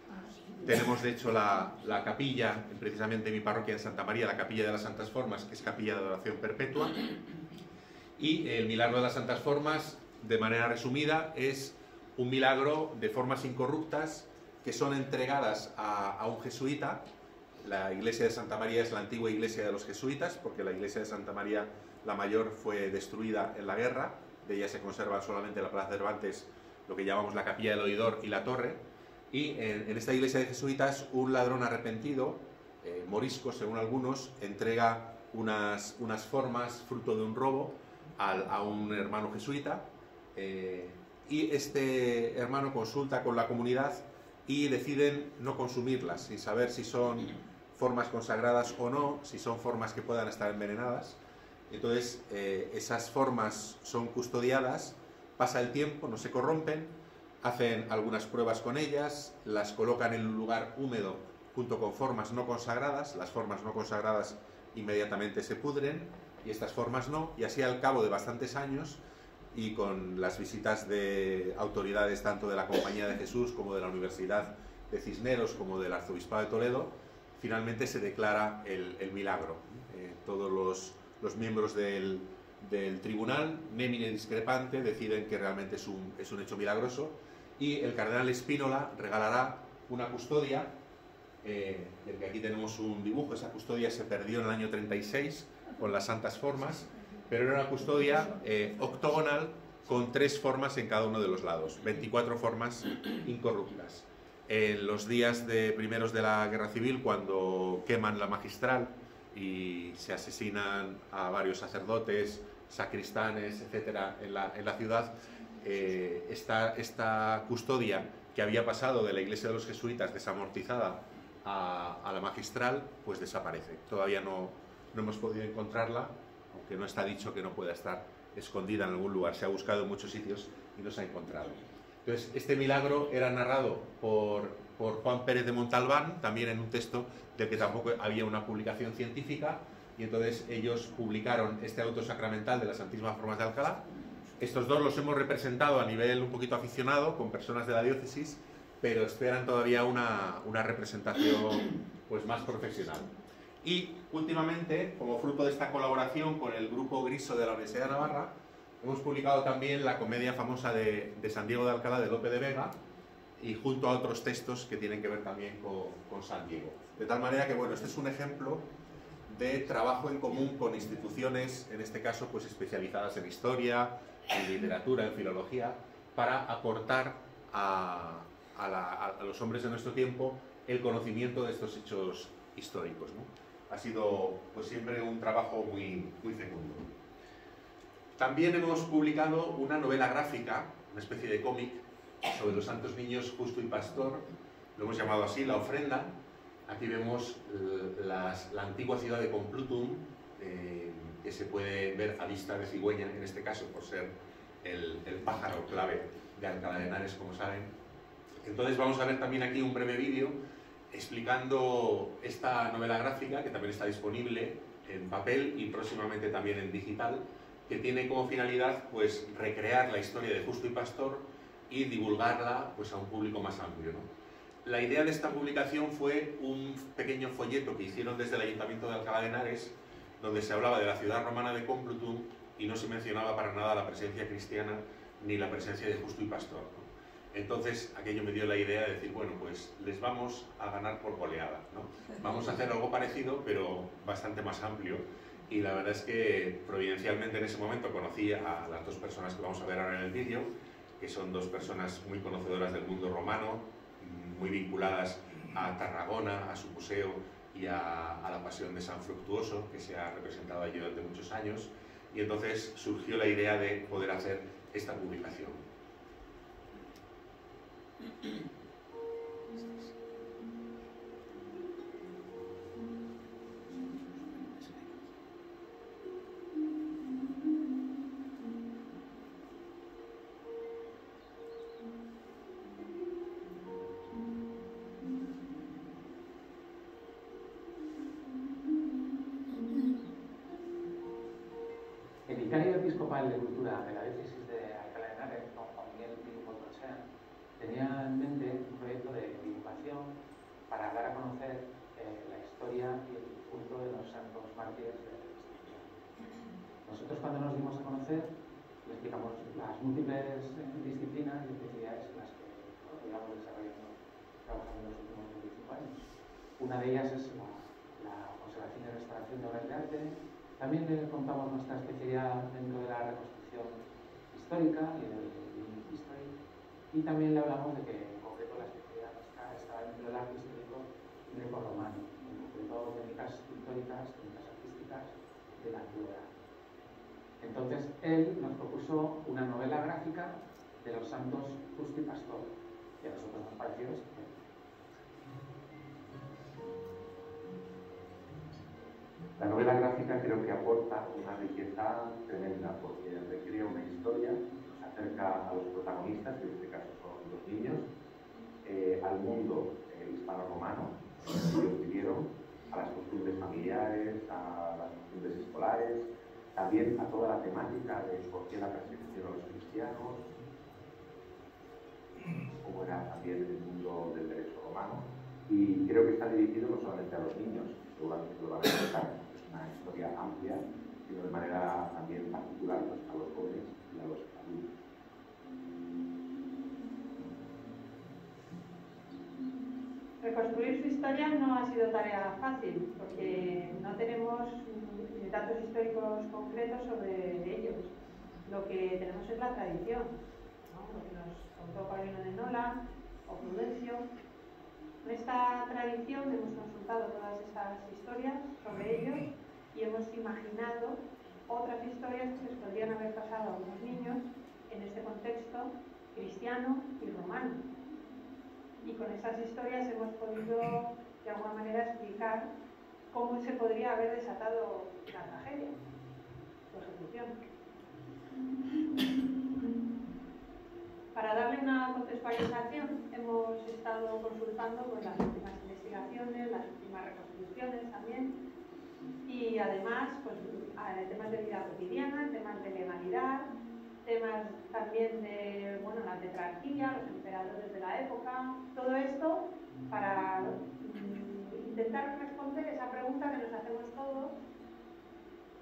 Tenemos de hecho la capilla, precisamente en mi parroquia en Santa María, la capilla de las Santas Formas, que es capilla de adoración perpetua. Y el milagro de las Santas Formas, de manera resumida, es un milagro de formas incorruptas que son entregadas a un jesuita. La iglesia de Santa María es la antigua iglesia de los jesuitas, porque la iglesia de Santa María la mayor fue destruida en la guerra. De ella se conserva solamente la Plaza Cervantes, lo que llamamos la capilla del oidor y la torre. Y en esta iglesia de jesuitas, un ladrón arrepentido, morisco según algunos, entrega unas formas fruto de un robo a un hermano jesuita, y este hermano consulta con la comunidad y deciden no consumirlas, sin saber si son formas consagradas o no, si son formas que puedan estar envenenadas. Entonces esas formas son custodiadas, pasa el tiempo, no se corrompen, hacen algunas pruebas con ellas, las colocan en un lugar húmedo junto con formas no consagradas. Las formas no consagradas inmediatamente se pudren y estas formas no, y así al cabo de bastantes años, y con las visitas de autoridades tanto de la Compañía de Jesús como de la Universidad de Cisneros como del Arzobispado de Toledo, finalmente se declara el milagro. Todos los miembros del tribunal, nemine discrepante, deciden que realmente es un hecho milagroso, y el cardenal Spínola regalará una custodia, del que aquí tenemos un dibujo. Esa custodia se perdió en el año 36 con las Santas Formas, pero era una custodia octogonal con 3 formas en cada uno de los lados, 24 formas incorruptas. En los días primeros de la Guerra Civil, cuando queman la magistral y se asesinan a varios sacerdotes, sacristanes, etcétera, en la ciudad, esta custodia que había pasado de la iglesia de los jesuitas desamortizada a la magistral, pues desaparece. Todavía no hemos podido encontrarla, aunque no está dicho que no pueda estar escondida en algún lugar. Se ha buscado en muchos sitios y no se ha encontrado. Entonces, este milagro era narrado por Juan Pérez de Montalbán, también en un texto del que tampoco había una publicación científica, y entonces ellos publicaron este auto sacramental de las Santísimas Formas de Alcalá. Estos 2 los hemos representado a nivel un poquito aficionado, con personas de la diócesis, pero esperan todavía una representación pues, más profesional. Y últimamente, como fruto de esta colaboración con el grupo GRISO de la Universidad de Navarra, hemos publicado también la comedia famosa de San Diego de Alcalá, de Lope de Vega, y junto a otros textos que tienen que ver también con San Diego. De tal manera que, bueno, este es un ejemplo de trabajo en común con instituciones, en este caso, pues especializadas en historia, en literatura, en filología, para aportar a los hombres de nuestro tiempo el conocimiento de estos hechos históricos, ¿no? Ha sido pues siempre un trabajo muy, muy fecundo. También hemos publicado una novela gráfica, una especie de cómic, sobre los santos niños Justo y Pastor. Lo hemos llamado así, La Ofrenda. Aquí vemos la antigua ciudad de Complutum, que se puede ver a vista de cigüeña, en este caso, por ser el pájaro clave de Alcalá de Henares, como saben. Entonces vamos a ver también aquí un breve vídeo explicando esta novela gráfica, que también está disponible en papel y próximamente también en digital, que tiene como finalidad pues recrear la historia de Justo y Pastor y divulgarla pues a un público más amplio, ¿no? La idea de esta publicación fue un pequeño folleto que hicieron desde el Ayuntamiento de Alcalá de Henares, donde se hablaba de la ciudad romana de Complutum y no se mencionaba para nada la presencia cristiana ni la presencia de Justo y Pastor, ¿no? Entonces aquello me dio la idea de decir, bueno, pues les vamos a ganar por goleada, ¿no? Vamos a hacer algo parecido, pero bastante más amplio. Y la verdad es que providencialmente en ese momento conocí a las dos personas que vamos a ver ahora en el vídeo, que son dos personas muy conocedoras del mundo romano, muy vinculadas a Tarragona, a su museo y a la Pasión de San Fructuoso, que se ha representado allí durante muchos años. Y entonces surgió la idea de poder hacer esta publicación. El vicario episcopal de Cultura de la diócesis de Alcalá de Henares, don Juan Miguel Pinto-Colchea, tenía en mente un proyecto de divulgación para dar a conocer la historia y el culto de los santos mártires de la Iglesia. Nosotros, cuando nos dimos a conocer, le explicamos las múltiples disciplinas y especialidades en las que llevamos desarrollando, trabajando en los últimos 25 años. Una de ellas es la conservación y restauración de obras de arte. También le contamos nuestra especialidad dentro de la reconstrucción histórica y del living history. Y también le hablamos de que, en concreto, la especialidad nuestra estaba dentro del arte histórico grecorromano, en concreto técnicas históricas, técnicas artísticas de la antigüedad. Entonces, él nos propuso una novela gráfica de los santos Justo y Pastor, y a nosotros nos pareció estupendo. La novela gráfica creo que aporta una riqueza tremenda porque recrea una historia, nos acerca a los protagonistas, que en este caso son los niños, al mundo hispano-romano, que ellos vivieron, a las costumbres familiares, a las costumbres escolares, también a toda la temática de por qué la persecución a los cristianos, cómo era también el mundo del derecho romano. Y creo que está dirigido no solamente a los niños, seguramente lo van a explicar, es una historia amplia, sino de manera también particular pues, a los jóvenes y a los adultos. Reconstruir su historia no ha sido tarea fácil, porque no tenemos datos históricos concretos sobre ellos. Lo que tenemos es la tradición, ¿no? Lo que nos contó Paulino de Nola o Prudencio. En esta tradición hemos consultado todas estas historias sobre ellos y hemos imaginado otras historias que les podrían haber pasado a unos niños en este contexto cristiano y romano. Y con esas historias hemos podido de alguna manera explicar cómo se podría haber desatado la tragedia, su ejecución. Para darle una contextualización hemos estado consultando pues, las últimas investigaciones, las últimas reconstrucciones también y además pues, temas de vida cotidiana, temas de legalidad, temas también de bueno, la tetrarquía, los emperadores de la época, todo esto para intentar responder esa pregunta que nos hacemos todos: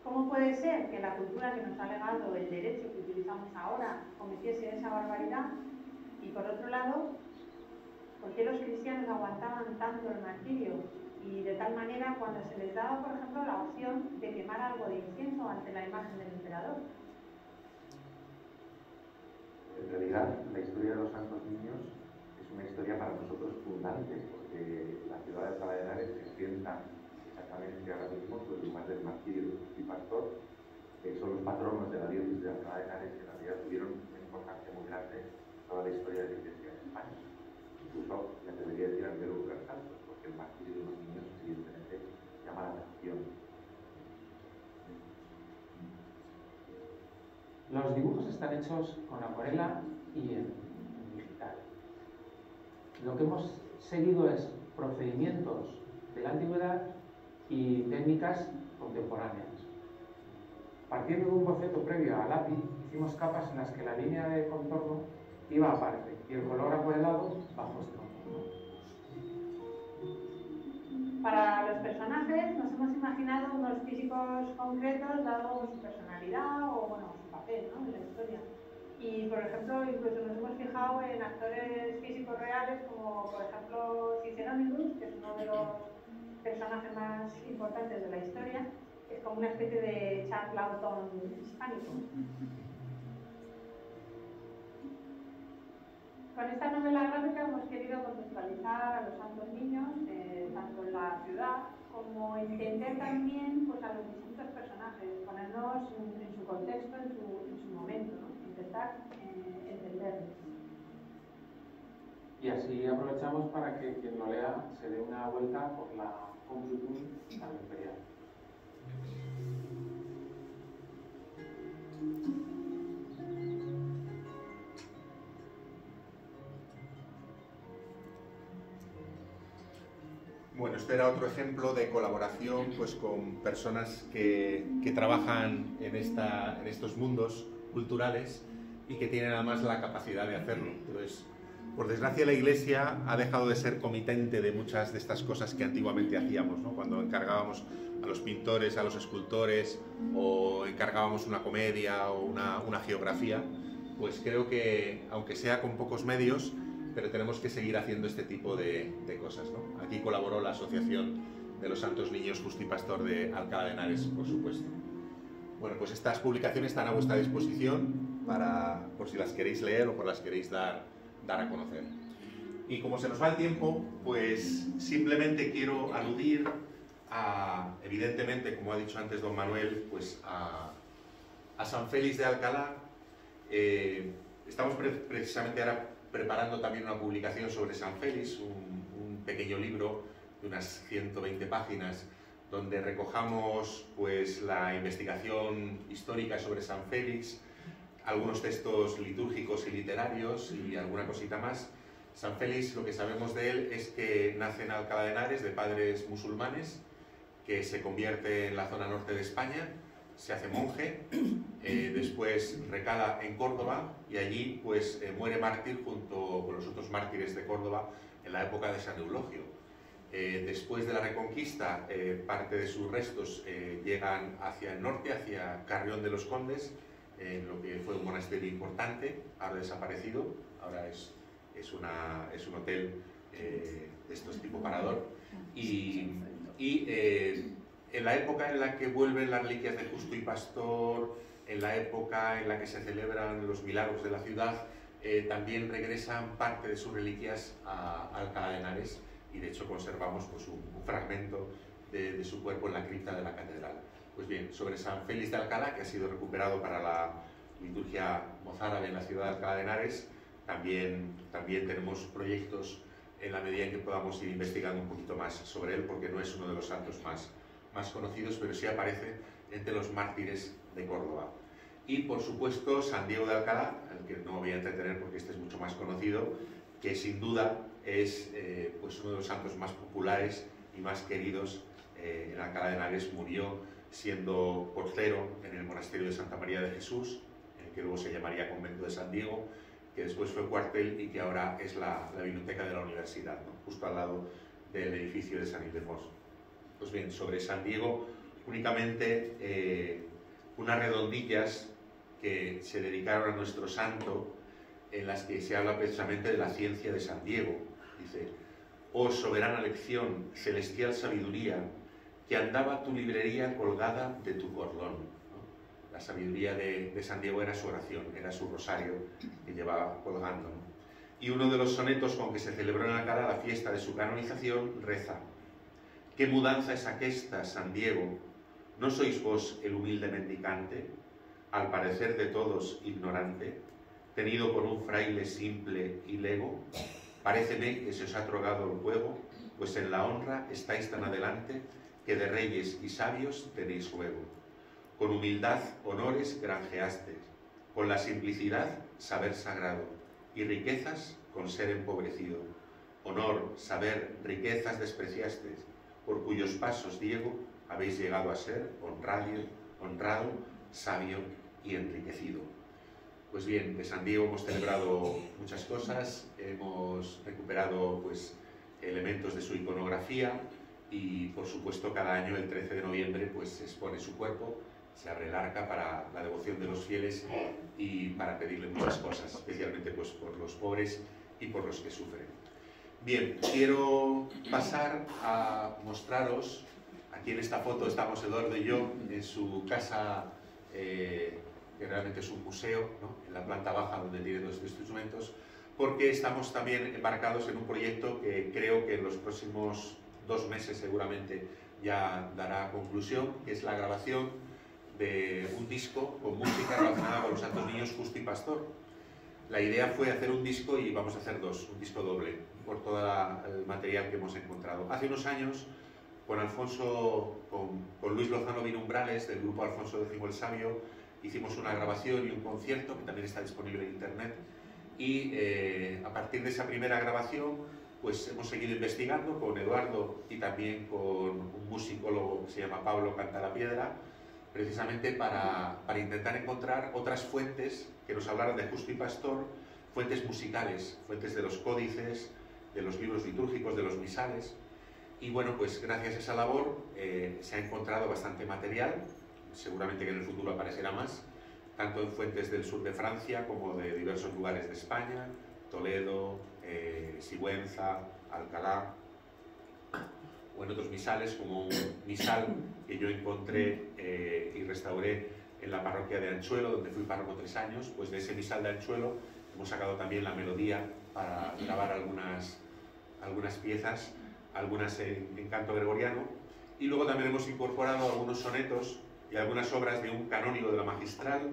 ¿cómo puede ser que la cultura que nos ha legado el derecho que utilizamos ahora cometiese esa barbaridad? Y por otro lado, ¿por qué los cristianos aguantaban tanto el martirio? Y de tal manera cuando se les daba, por ejemplo, la opción de quemar algo de incienso ante la imagen del emperador. En realidad, la historia de los santos niños es una historia para nosotros fundante, porque la ciudad de Alcalá de Henares se sienta exactamente ahora mismo sobre el lugar del martirio y Pastor, que son los patronos de la diócesis de Alcalá de Henares, que en realidad tuvieron una importancia muy grande en toda la historia de la Iglesia en España. Incluso me atrevería a decir a nivel universal, porque el martirio de los niños evidentemente llama la atención. Los dibujos están hechos con acuarela y en digital. Lo que hemos seguido es procedimientos de la antigüedad y técnicas contemporáneas. Partiendo de un boceto previo a lápiz, hicimos capas en las que la línea de contorno iba aparte y el color acuarelado bajo este contorno. Para los personajes nos hemos imaginado unos físicos concretos dado su personalidad o bueno, su papel, ¿no?, en la historia. Y por ejemplo, incluso nos hemos fijado en actores físicos reales como por ejemplo Cicerónidus, que es uno de los personajes más importantes de la historia. Es como una especie de Charles Lawton hispánico. Con esta novela gráfica hemos querido contextualizar a los santos niños, tanto en la ciudad como entender también pues, a los distintos personajes, ponernos en su contexto, en su momento, ¿no? Intentar entenderlos. Y así aprovechamos para que quien lo lea se dé una vuelta por la Complutum tan imperial. Bueno, este era otro ejemplo de colaboración pues, con personas que trabajan en estos mundos culturales y que tienen además la capacidad de hacerlo. Entonces, por desgracia, la Iglesia ha dejado de ser comitente de muchas de estas cosas que antiguamente hacíamos, ¿no? Cuando encargábamos a los pintores, a los escultores, o encargábamos una comedia o una geografía, pues creo que, aunque sea con pocos medios, pero tenemos que seguir haciendo este tipo de cosas, ¿no? Aquí colaboró la Asociación de los Santos Niños Justo y Pastor de Alcalá de Henares, por supuesto. Bueno, pues estas publicaciones están a vuestra disposición por si las queréis leer o por las queréis dar a conocer. Y como se nos va el tiempo, pues simplemente quiero aludir a, evidentemente, como ha dicho antes don Manuel, pues a San Félix de Alcalá. Estamos precisamente ahora preparando también una publicación sobre San Félix, un pequeño libro de unas 120 páginas, donde recojamos pues, la investigación histórica sobre San Félix, algunos textos litúrgicos y literarios y alguna cosita más. San Félix, lo que sabemos de él es que nace en Alcalá de Henares de padres musulmanes, que se convierte en la zona norte de España, se hace monje, después recala en Córdoba y allí pues, muere mártir junto con los otros mártires de Córdoba en la época de San Eulogio. Después de la Reconquista, parte de sus restos llegan hacia el norte, hacia Carrión de los Condes, lo que fue un monasterio importante, ahora desaparecido, ahora es un hotel de estos tipo parador. En la época en la que vuelven las reliquias de Justo y Pastor, en la época en la que se celebran los milagros de la ciudad, también regresan parte de sus reliquias a Alcalá de Henares y de hecho conservamos pues, un fragmento de su cuerpo en la cripta de la catedral. Pues bien, sobre San Félix de Alcalá, que ha sido recuperado para la liturgia mozárabe en la ciudad de Alcalá de Henares, también tenemos proyectos en la medida en que podamos ir investigando un poquito más sobre él, porque no es uno de los santos más conocidos, pero sí aparece entre los mártires de Córdoba. Y por supuesto San Diego de Alcalá, al que no voy a entretener porque este es mucho más conocido, que sin duda es pues uno de los santos más populares y más queridos en Alcalá de Henares. Murió siendo portero en el monasterio de Santa María de Jesús, que luego se llamaría Convento de San Diego, que después fue cuartel y que ahora es la biblioteca de la universidad, ¿no? Justo al lado del edificio de San Ildefonso. Pues bien, sobre San Diego únicamente unas redondillas que se dedicaron a nuestro santo, en las que se habla precisamente de la ciencia de San Diego. Dice: oh soberana lección, celestial sabiduría, que andaba tu librería colgada de tu cordón. ¿No? La sabiduría de San Diego era su oración, era su rosario que llevaba colgando, ¿no? Y uno de los sonetos con que se celebró en Alcalá la fiesta de su canonización reza: ¿qué mudanza es aquesta, San Diego? ¿No sois vos el humilde mendicante, al parecer de todos ignorante, tenido por un fraile simple y lego? Paréceme que se os ha trogado el fuego, pues en la honra estáis tan adelante, que de reyes y sabios tenéis juego. Con humildad honores granjeastes, con la simplicidad saber sagrado, y riquezas con ser empobrecido. Honor, saber, riquezas despreciastes, por cuyos pasos, Diego, habéis llegado a ser honrado sabio y enriquecido. Pues bien, de San Diego hemos celebrado muchas cosas, hemos recuperado pues, elementos de su iconografía y por supuesto cada año el 13 de noviembre pues, se expone su cuerpo, se abre el arca para la devoción de los fieles y para pedirle muchas cosas, especialmente pues, por los pobres y por los que sufren. Bien, quiero pasar a mostraros, aquí en esta foto estamos Eduardo y yo en su casa, que realmente es un museo, ¿no? En la planta baja donde tiene todos estos instrumentos, porque estamos también embarcados en un proyecto que creo que en los próximos 2 meses seguramente ya dará conclusión, que es la grabación de un disco con música relacionada con los santos niños Justo y Pastor. La idea fue hacer un disco y vamos a hacer 2, un disco doble, por todo el material que hemos encontrado. Hace unos años, con Luis Lozano Vinumbrales, del grupo Alfonso X el Sabio, hicimos una grabación y un concierto, que también está disponible en internet, y a partir de esa primera grabación, pues hemos seguido investigando con Eduardo y también con un musicólogo que se llama Pablo Cantalapiedra, precisamente para intentar encontrar otras fuentes que nos hablaran de Justo y Pastor, fuentes musicales, fuentes de los códices, de los libros litúrgicos, de los misales. Y bueno, pues gracias a esa labor se ha encontrado bastante material, seguramente que en el futuro aparecerá más, tanto en fuentes del sur de Francia como de diversos lugares de España, Toledo, Sigüenza, Alcalá, o en otros misales, como un misal que yo encontré y restauré en la parroquia de Anchuelo, donde fui párroco 3 años. Pues de ese misal de Anchuelo hemos sacado también la melodía para grabar algunas piezas, algunas en canto gregoriano, y luego también hemos incorporado algunos sonetos y algunas obras de un canónigo de la magistral,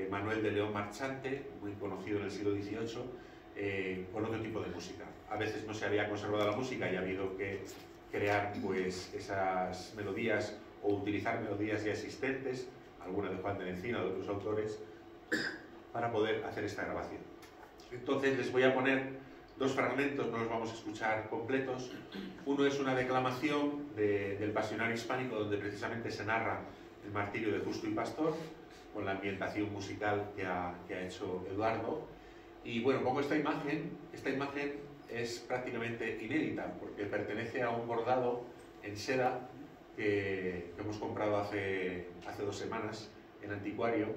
Manuel de León Marchante, muy conocido en el siglo XVIII, con otro tipo de música. A veces no se había conservado la música y ha habido que crear pues, esas melodías o utilizar melodías ya existentes, algunas de Juan de la Encina o de otros autores, para poder hacer esta grabación. Entonces les voy a poner 2 fragmentos, no los vamos a escuchar completos. Uno es una declamación del Pasionario Hispánico, donde precisamente se narra el martirio de Justo y Pastor, con la ambientación musical que ha hecho Eduardo. Y bueno, pongo esta imagen es prácticamente inédita, porque pertenece a un bordado en seda que hemos comprado hace 2 semanas en Anticuario,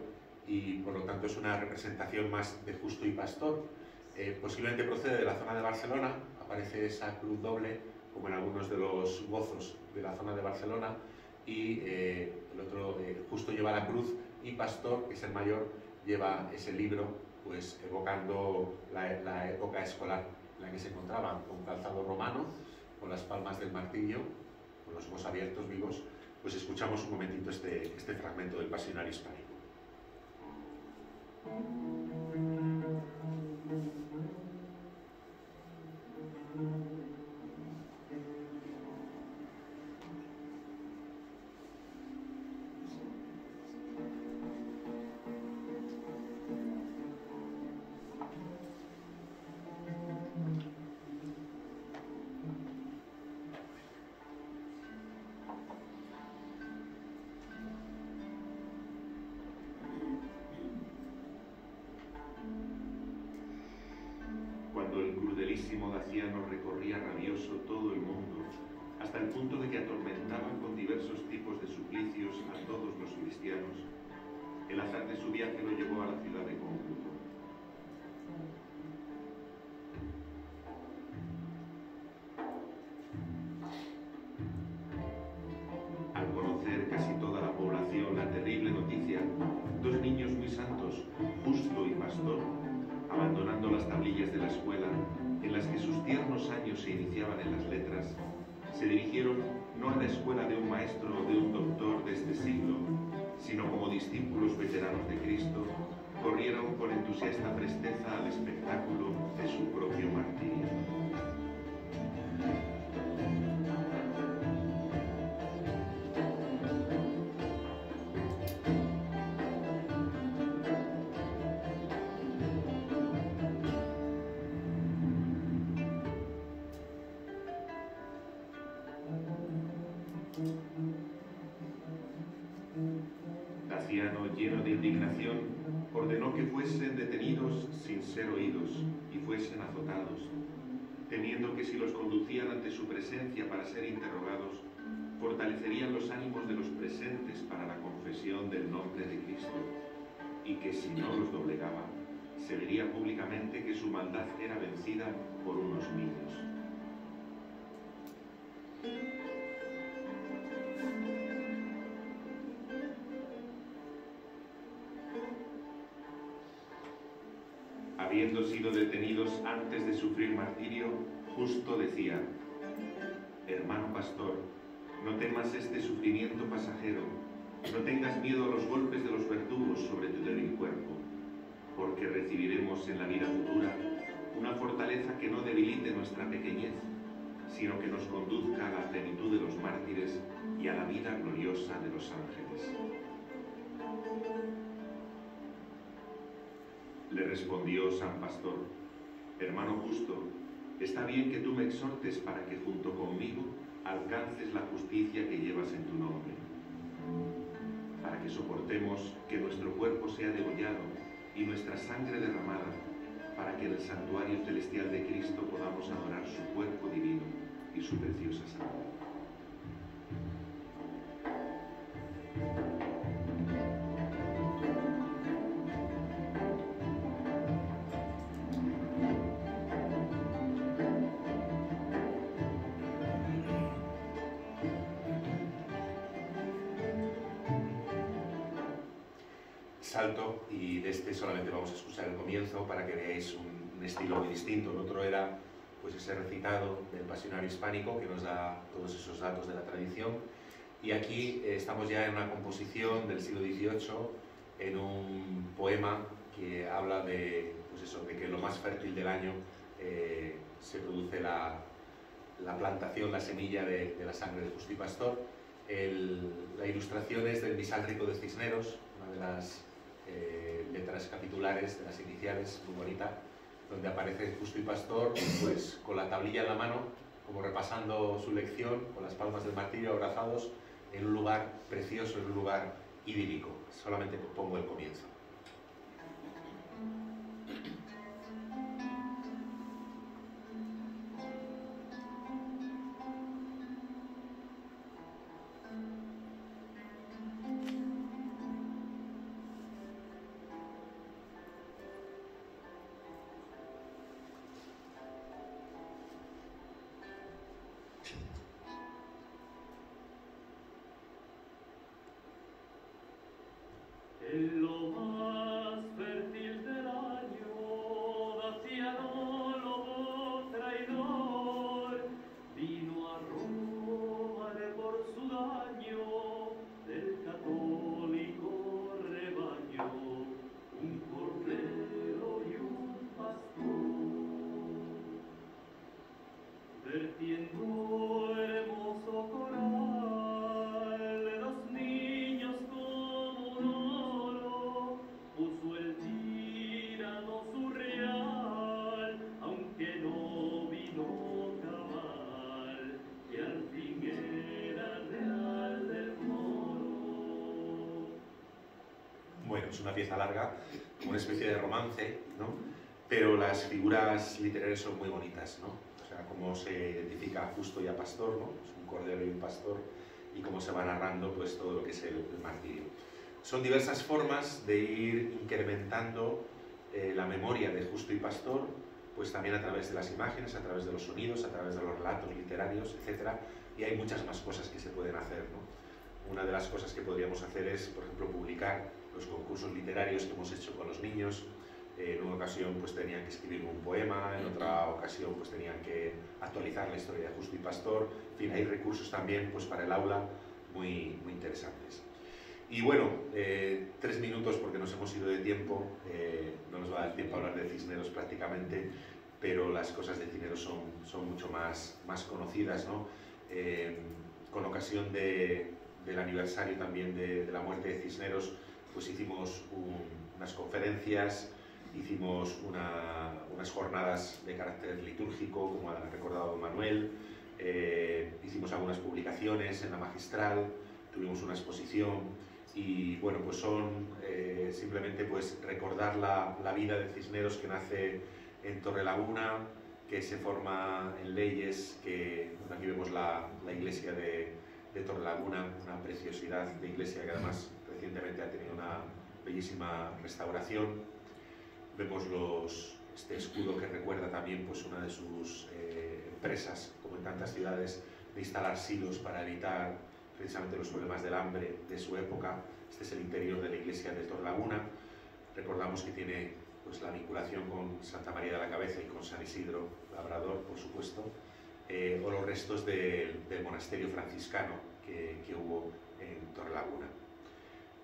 y por lo tanto es una representación más de Justo y Pastor. Posiblemente procede de la zona de Barcelona, aparece esa cruz doble, como en algunos de los gozos de la zona de Barcelona, y el otro, Justo lleva la cruz, y Pastor, que es el mayor, lleva ese libro, pues evocando la época escolar en la que se encontraban, con calzado romano, con las palmas del martillo, con los ojos abiertos, vivos. Pues escuchamos un momentito este fragmento del Pasionario Hispánico. Cuando el crudelísimo Daciano recorría rabioso todo el mundo, hasta el punto de que atormentaba con diversos tipos de suplicios a todos los cristianos, el azar de su viaje lo llevó a la ciudad de Cómputo. Al conocer casi toda la población la terrible noticia, 2 niños muy santos, Justo y Pastor, abandonando las tablillas de la escuela, en las que sus tiernos años se iniciaban en las letras, se dirigieron no a la escuela de un maestro o de un doctor de este siglo, sino como discípulos veteranos de Cristo, corrieron con entusiasta presteza al espectáculo de su propio martirio. Daciano lleno de indignación, ordenó que fuesen detenidos sin ser oídos y fuesen azotados, temiendo que si los conducían ante su presencia para ser interrogados, fortalecerían los ánimos de los presentes para la confesión del nombre de Cristo, y que si no los doblegaba, se vería públicamente que su maldad era vencida por unos niños. Habiendo sido detenidos antes de sufrir martirio, Justo decía: hermano pastor, no temas este sufrimiento pasajero, no tengas miedo a los golpes de los verdugos sobre tu débil cuerpo, porque recibiremos en la vida futura una fortaleza que no debilite nuestra pequeñez, sino que nos conduzca a la plenitud de los mártires y a la vida gloriosa de los ángeles. Le respondió San Pastor: hermano Justo, está bien que tú me exhortes para que junto conmigo alcances la justicia que llevas en tu nombre, para que soportemos que nuestro cuerpo sea degollado y nuestra sangre derramada, para que en el santuario celestial de Cristo podamos adorar su cuerpo divino y su preciosa sangre. Salto, y de este solamente vamos a escuchar el comienzo para que veáis un estilo muy distinto. El otro era pues ese recitado del pasionario hispánico que nos da todos esos datos de la tradición, y aquí estamos ya en una composición del siglo XVIII, en un poema que habla de, pues eso, de que en lo más fértil del año se produce la plantación, la semilla de la sangre de Justo y Pastor. La ilustración es del Misal Rico de Cisneros, una de las letras capitulares, de las iniciales, muy bonita, donde aparece Justo y Pastor pues con la tablilla en la mano, como repasando su lección, con las palmas del martirio abrazados, en un lugar precioso, en un lugar idílico. Solamente pongo el comienzo. En lo más fértil del año, Daciano lobo traidor, vino a Roma por su daño del católico rebaño, un cordero y un pastor, vertiendo hermoso coral de los niños como un oro, puso el tirano su real, aunque no vino cabal, y al fin era real del moro. Bueno, es una pieza larga, una especie de romance, ¿no? Pero las figuras literarias son muy bonitas, ¿no? O sea, cómo se identifica a Justo y a Pastor, ¿no? Es un cordero y un pastor, y cómo se va narrando pues todo lo que es el martirio. Son diversas formas de ir incrementando la memoria de Justo y Pastor, pues también a través de las imágenes, a través de los sonidos, a través de los relatos literarios, etc. Y hay muchas más cosas que se pueden hacer, ¿no? Una de las cosas que podríamos hacer es, por ejemplo, publicar los concursos literarios que hemos hecho con los niños. En una ocasión pues tenían que escribir un poema, en otra ocasión pues tenían que actualizar la historia de Justo y Pastor. En fin, hay recursos también pues para el aula muy interesantes. Y bueno, 3 minutos porque nos hemos ido de tiempo, no nos va a dar tiempo a hablar de Cisneros prácticamente, pero las cosas de Cisneros son mucho más conocidas, ¿no? Con ocasión del aniversario también de la muerte de Cisneros, pues hicimos unas conferencias, hicimos unas jornadas de carácter litúrgico, como ha recordado Manuel, hicimos algunas publicaciones en la Magistral, tuvimos una exposición y bueno, pues son simplemente pues recordar la vida de Cisneros, que nace en Torrelaguna, que se forma en Leyes, que bueno, aquí vemos la iglesia de Torrelaguna, una preciosidad de iglesia que además recientemente ha tenido una bellísima restauración. Vemos este escudo que recuerda también pues una de sus empresas, como en tantas ciudades, de instalar silos para evitar precisamente los problemas del hambre de su época. Este es el interior de la iglesia de Torrelaguna. Recordamos que tiene pues la vinculación con Santa María de la Cabeza y con San Isidro Labrador, por supuesto, o los restos del monasterio franciscano que hubo en Torrelaguna.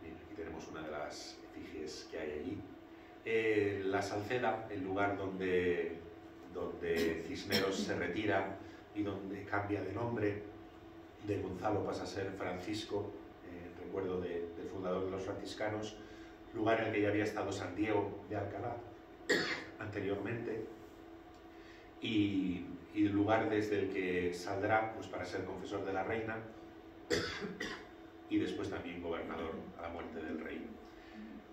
Bien, aquí tenemos una de las efigies que hay allí. La Salceda, el lugar donde Cisneros se retira y donde cambia de nombre, de Gonzalo pasa a ser Francisco, recuerdo del fundador de los franciscanos, lugar en el que ya había estado San Diego de Alcalá anteriormente, y el lugar desde el que saldrá pues, para ser confesor de la reina y después también gobernador a la muerte del rey.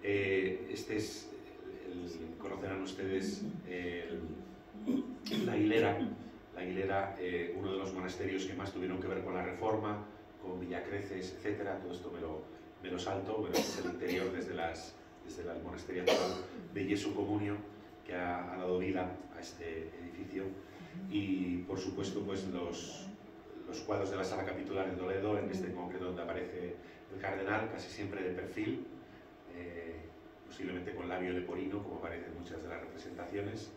Este es, conocerán ustedes la Hilera, uno de los monasterios que más tuvieron que ver con la Reforma, con Villacreces, etcétera. Todo esto me lo salto. Bueno, este es el interior desde el monasterio actual de Jesu Comunio, que ha dado vida a este edificio, y por supuesto pues los cuadros de la sala capitular de Toledo, en este en concreto donde aparece el cardenal, casi siempre de perfil, posiblemente con labio leporino, como aparece en muchas de las representaciones.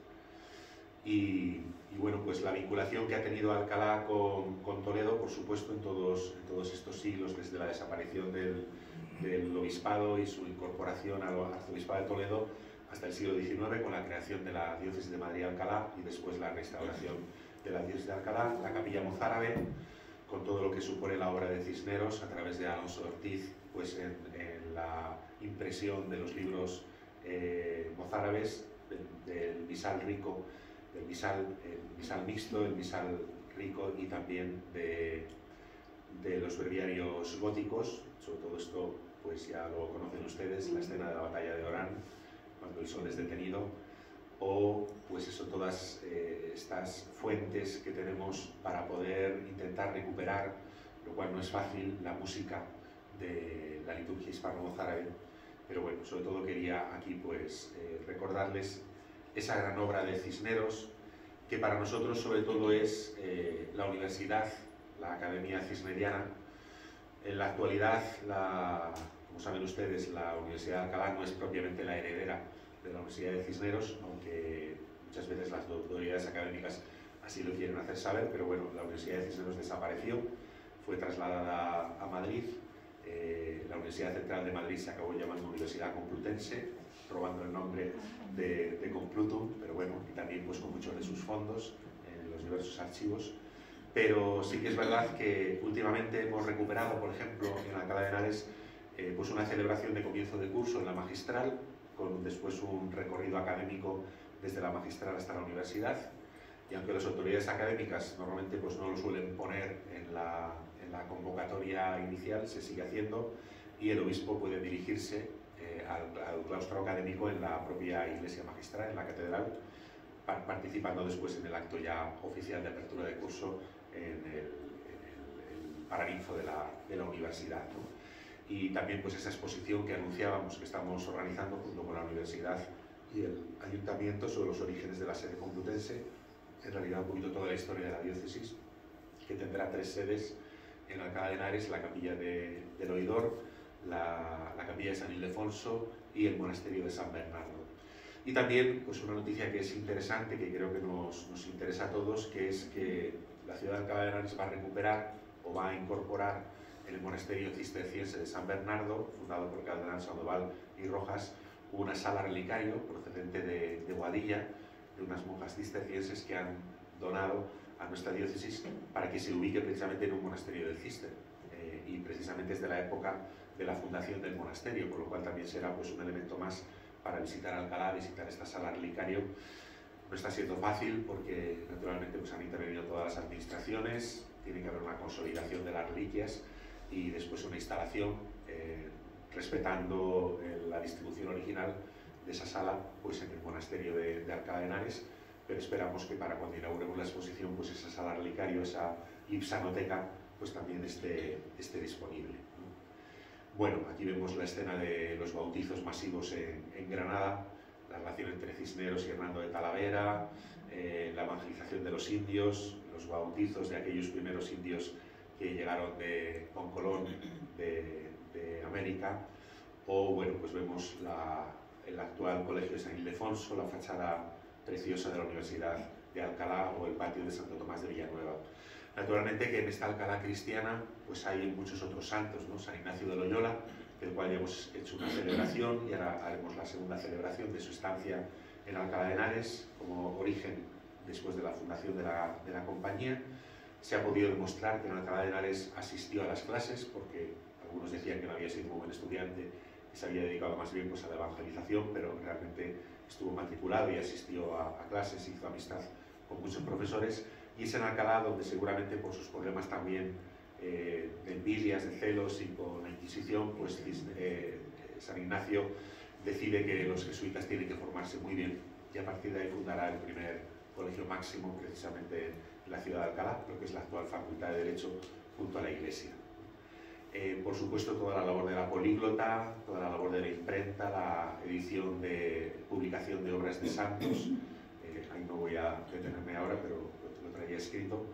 Y bueno, pues la vinculación que ha tenido Alcalá con Toledo, por supuesto, en todos estos siglos, desde la desaparición del obispado y su incorporación al arzobispado de Toledo hasta el siglo XIX, con la creación de la diócesis de Madrid-Alcalá y después la restauración de la diócesis de Alcalá, la capilla mozárabe, con todo lo que supone la obra de Cisneros a través de Alonso Ortiz, pues en la impresión de los libros mozárabes, del misal rico, del misal mixto, el misal rico, y también de los breviarios góticos. Sobre todo esto pues ya lo conocen ustedes, la escena de la batalla de Orán, cuando el sol es detenido, o pues eso, todas estas fuentes que tenemos para poder intentar recuperar, lo cual no es fácil, la música de la liturgia hispano-mozárabe. Pero bueno, sobre todo quería aquí pues recordarles esa gran obra de Cisneros, que para nosotros sobre todo es la universidad, la Academia Cisneriana. En la actualidad, como saben ustedes, la Universidad de Alcalá no es propiamente la heredera de la Universidad de Cisneros, aunque muchas veces las autoridades académicas así lo quieren hacer saber, pero bueno, la Universidad de Cisneros desapareció, fue trasladada a Madrid. La Universidad Central de Madrid se acabó llamando Universidad Complutense, robando el nombre de Complutum, pero bueno, y también pues con muchos de sus fondos en los diversos archivos. Pero sí que es verdad que últimamente hemos recuperado, por ejemplo, en Alcalá de Henares, pues una celebración de comienzo de curso en la magistral, con después un recorrido académico desde la magistral hasta la universidad. Y aunque las autoridades académicas normalmente pues no lo suelen poner en la convocatoria inicial, se sigue haciendo, y el obispo puede dirigirse al claustro académico en la propia iglesia magistral, en la catedral, participando después en el acto ya oficial de apertura de curso en el paraninfo de la universidad, ¿no? Y también pues esa exposición que anunciábamos que estamos organizando junto con la universidad y el ayuntamiento sobre los orígenes de la sede complutense, en realidad un poquito toda la historia de la diócesis, que tendrá 3 sedes en Alcalá de Henares: la capilla del Oidor, la capilla de San Ildefonso y el monasterio de San Bernardo. Y también pues una noticia que es interesante, que creo que nos interesa a todos, que es que la ciudad de Alcalá de Henares va a recuperar o va a incorporar en el monasterio cisterciense de San Bernardo, fundado por el cardenal Sandoval y Rojas, una sala relicario procedente de Boadilla, de unas monjas cistercienses que han donado a nuestra diócesis para que se ubique precisamente en un monasterio del Cister, y precisamente es de la época de la fundación del monasterio, por lo cual también será pues un elemento más para visitar Alcalá, visitar esta sala relicario. No está siendo fácil porque naturalmente pues han intervenido todas las administraciones, tiene que haber una consolidación de las reliquias y después una instalación respetando la distribución original de esa sala pues en el monasterio de Alcalá de Henares, pero esperamos que para cuando inauguremos la exposición pues esa sala relicario, esa ipsanoteca, pues también esté disponible. Bueno, aquí vemos la escena de los bautizos masivos en Granada, la relación entre Cisneros y Hernando de Talavera, la evangelización de los indios, los bautizos de aquellos primeros indios que llegaron con Colón de América, o bueno, pues vemos el actual Colegio de San Ildefonso, la fachada preciosa de la Universidad de Alcalá o el patio de Santo Tomás de Villanueva. Naturalmente que en esta Alcalá cristiana pues hay muchos otros santos, ¿no? San Ignacio de Loyola, del cual ya hemos hecho una celebración y ahora haremos la segunda celebración de su estancia en Alcalá de Henares como origen después de la fundación de la compañía. Se ha podido demostrar que en Alcalá de Henares asistió a las clases, porque algunos decían que no había sido un buen estudiante y se había dedicado más bien pues, a la evangelización, pero realmente estuvo matriculado y asistió a clases, hizo amistad con muchos profesores, y es en Alcalá donde seguramente por sus problemas también de envidias, de celos y con la Inquisición, pues San Ignacio decide que los jesuitas tienen que formarse muy bien y a partir de ahí fundará el primer colegio máximo precisamente en la ciudad de Alcalá, lo que es la actual Facultad de Derecho junto a la Iglesia. Por supuesto, toda la labor de la políglota, toda la labor de la imprenta, la edición de publicación de obras de santos, ahí no voy a detenerme ahora, pero lo traía escrito,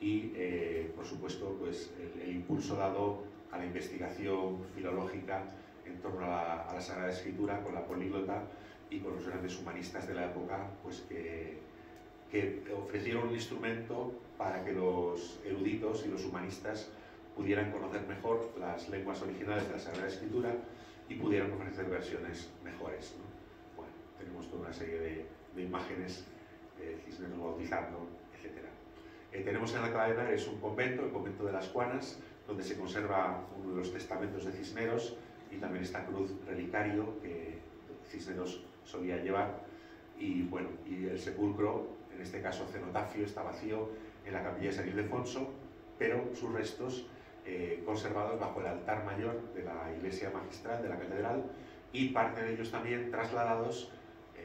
y por supuesto pues, el impulso dado a la investigación filológica en torno a la Sagrada Escritura con la políglota y con los grandes humanistas de la época, pues que ofrecieron un instrumento para que los eruditos y los humanistas pudieran conocer mejor las lenguas originales de la Sagrada Escritura y pudieran ofrecer versiones mejores, ¿no? Bueno, tenemos toda una serie de imágenes de Cisneros bautizando, etc. Tenemos en Alcalá de Henares un convento, el convento de las Juanas, donde se conserva uno de los testamentos de Cisneros y también esta cruz relicario que Cisneros solía llevar, y bueno, y el sepulcro, en este caso cenotafio, está vacío en la capilla de San Ildefonso, pero sus restos conservados bajo el altar mayor de la iglesia magistral de la catedral, y parte de ellos también trasladados.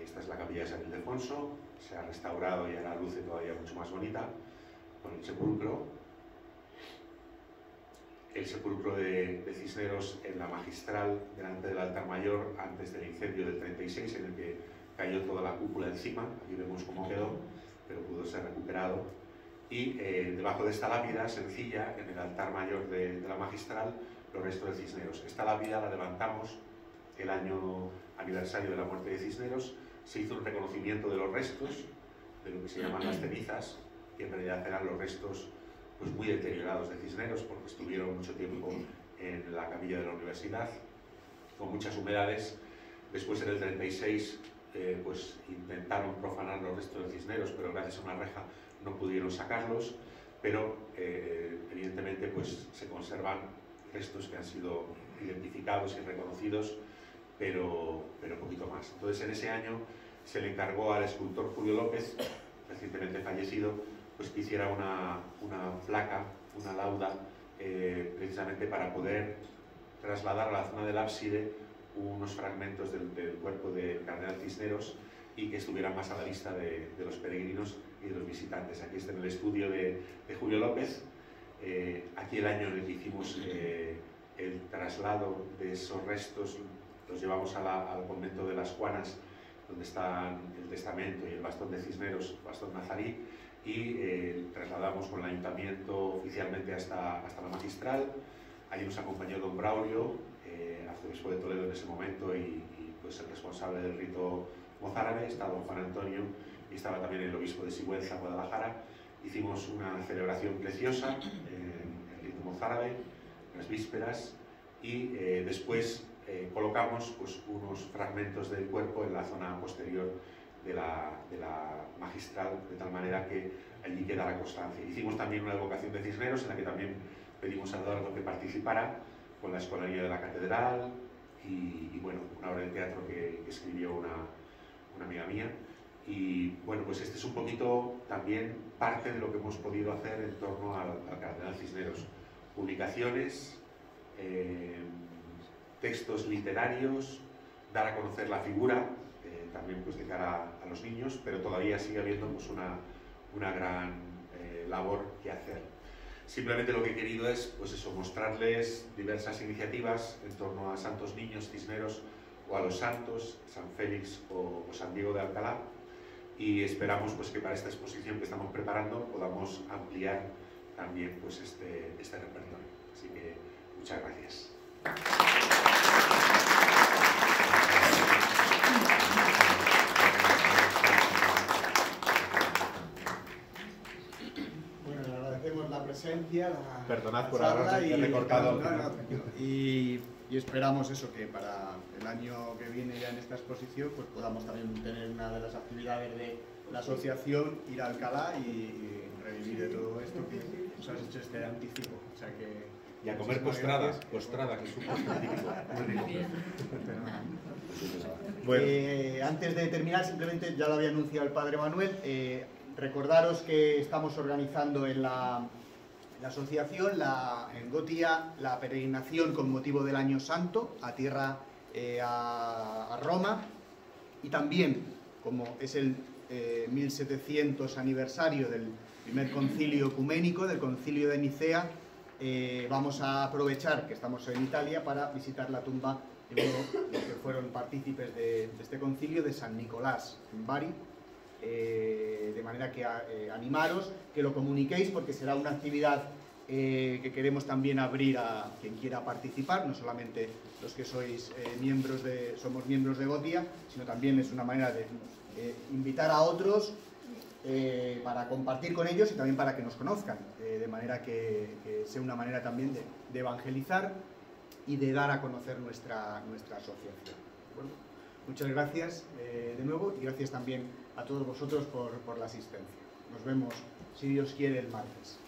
Esta es la capilla de San Ildefonso, se ha restaurado y ahora luce todavía mucho más bonita, con el sepulcro de Cisneros en la magistral delante del altar mayor antes del incendio del 36, en el que cayó toda la cúpula encima. Aquí vemos cómo quedó, pero pudo ser recuperado. Y debajo de esta lápida sencilla, en el altar mayor de la magistral, los restos de Cisneros. Esta lápida la levantamos el año aniversario de la muerte de Cisneros. Se hizo un reconocimiento de los restos, de lo que se llaman las cenizas, que en realidad eran los restos pues, muy deteriorados de Cisneros, porque estuvieron mucho tiempo en la capilla de la universidad, con muchas humedades. Después, en el 36, pues intentaron profanar los restos de Cisneros, pero gracias a una reja no pudieron sacarlos, pero evidentemente pues, se conservan restos que han sido identificados y reconocidos, pero poquito más. Entonces, en ese año se le encargó al escultor Julio López, recientemente fallecido, pues que hiciera una placa, una lauda, precisamente para poder trasladar a la zona del ábside unos fragmentos del cuerpo del cardenal Cisneros y que estuvieran más a la vista de los peregrinos y de los visitantes. Aquí está en el estudio de Julio López. Aquí el año en el que hicimos el traslado de esos restos, los llevamos al convento de las Juanas, donde están el testamento y el bastón de Cisneros, bastón nazarí, y trasladamos con el ayuntamiento oficialmente hasta la magistral. Allí nos acompañó don Braulio, arzobispo de Toledo en ese momento y pues el responsable del rito mozárabe, estaba don Juan Antonio y estaba también el obispo de Sigüenza, Guadalajara. Hicimos una celebración preciosa en el rito mozárabe, las vísperas, y después colocamos pues, unos fragmentos del cuerpo en la zona posterior de la magistral, de tal manera que allí queda la constancia. Hicimos también una evocación de Cisneros, en la que también pedimos a Eduardo que participara con la escolanía de la catedral y bueno, una obra de teatro que escribió una amiga mía. Y bueno, pues este es un poquito también parte de lo que hemos podido hacer en torno al cardenal Cisneros. Publicaciones, textos literarios, dar a conocer la figura, también pues de cara a los niños, pero todavía sigue habiendo pues una gran labor que hacer. Simplemente lo que he querido es pues eso, mostrarles diversas iniciativas en torno a santos niños cisneros o a los santos, San Félix o San Diego de Alcalá, y esperamos pues que para esta exposición que estamos preparando podamos ampliar también pues este repertorio. Así que muchas gracias. Bueno, le agradecemos la presencia, Perdonad por charla haber recortado. tranquilo. Y esperamos eso, que para el año que viene ya en esta exposición pues podamos también tener una de las actividades de la asociación, ir a Alcalá y revivir de todo esto que nos has hecho este anticipo. O sea que, y a comer postrada, que es un postre típico. Muy rico. Bueno. Antes de terminar, simplemente ya lo había anunciado el padre Manuel, recordaros que estamos organizando en la asociación, en Gotia, la peregrinación con motivo del Año Santo a tierra, a Roma, y también, como es el 1700 aniversario del primer concilio ecuménico, del concilio de Nicea, vamos a aprovechar que estamos en Italia para visitar la tumba de uno de los que fueron partícipes de este concilio, de San Nicolás, en Bari. De manera que animaros, que lo comuniquéis, porque será una actividad que queremos también abrir a quien quiera participar, no solamente los que somos miembros de Gotia, sino también es una manera de invitar a otros para compartir con ellos y también para que nos conozcan, de manera que sea una manera también de evangelizar y de dar a conocer nuestra asociación. Bueno, muchas gracias de nuevo, y gracias también a todos vosotros por la asistencia. Nos vemos, si Dios quiere, el martes.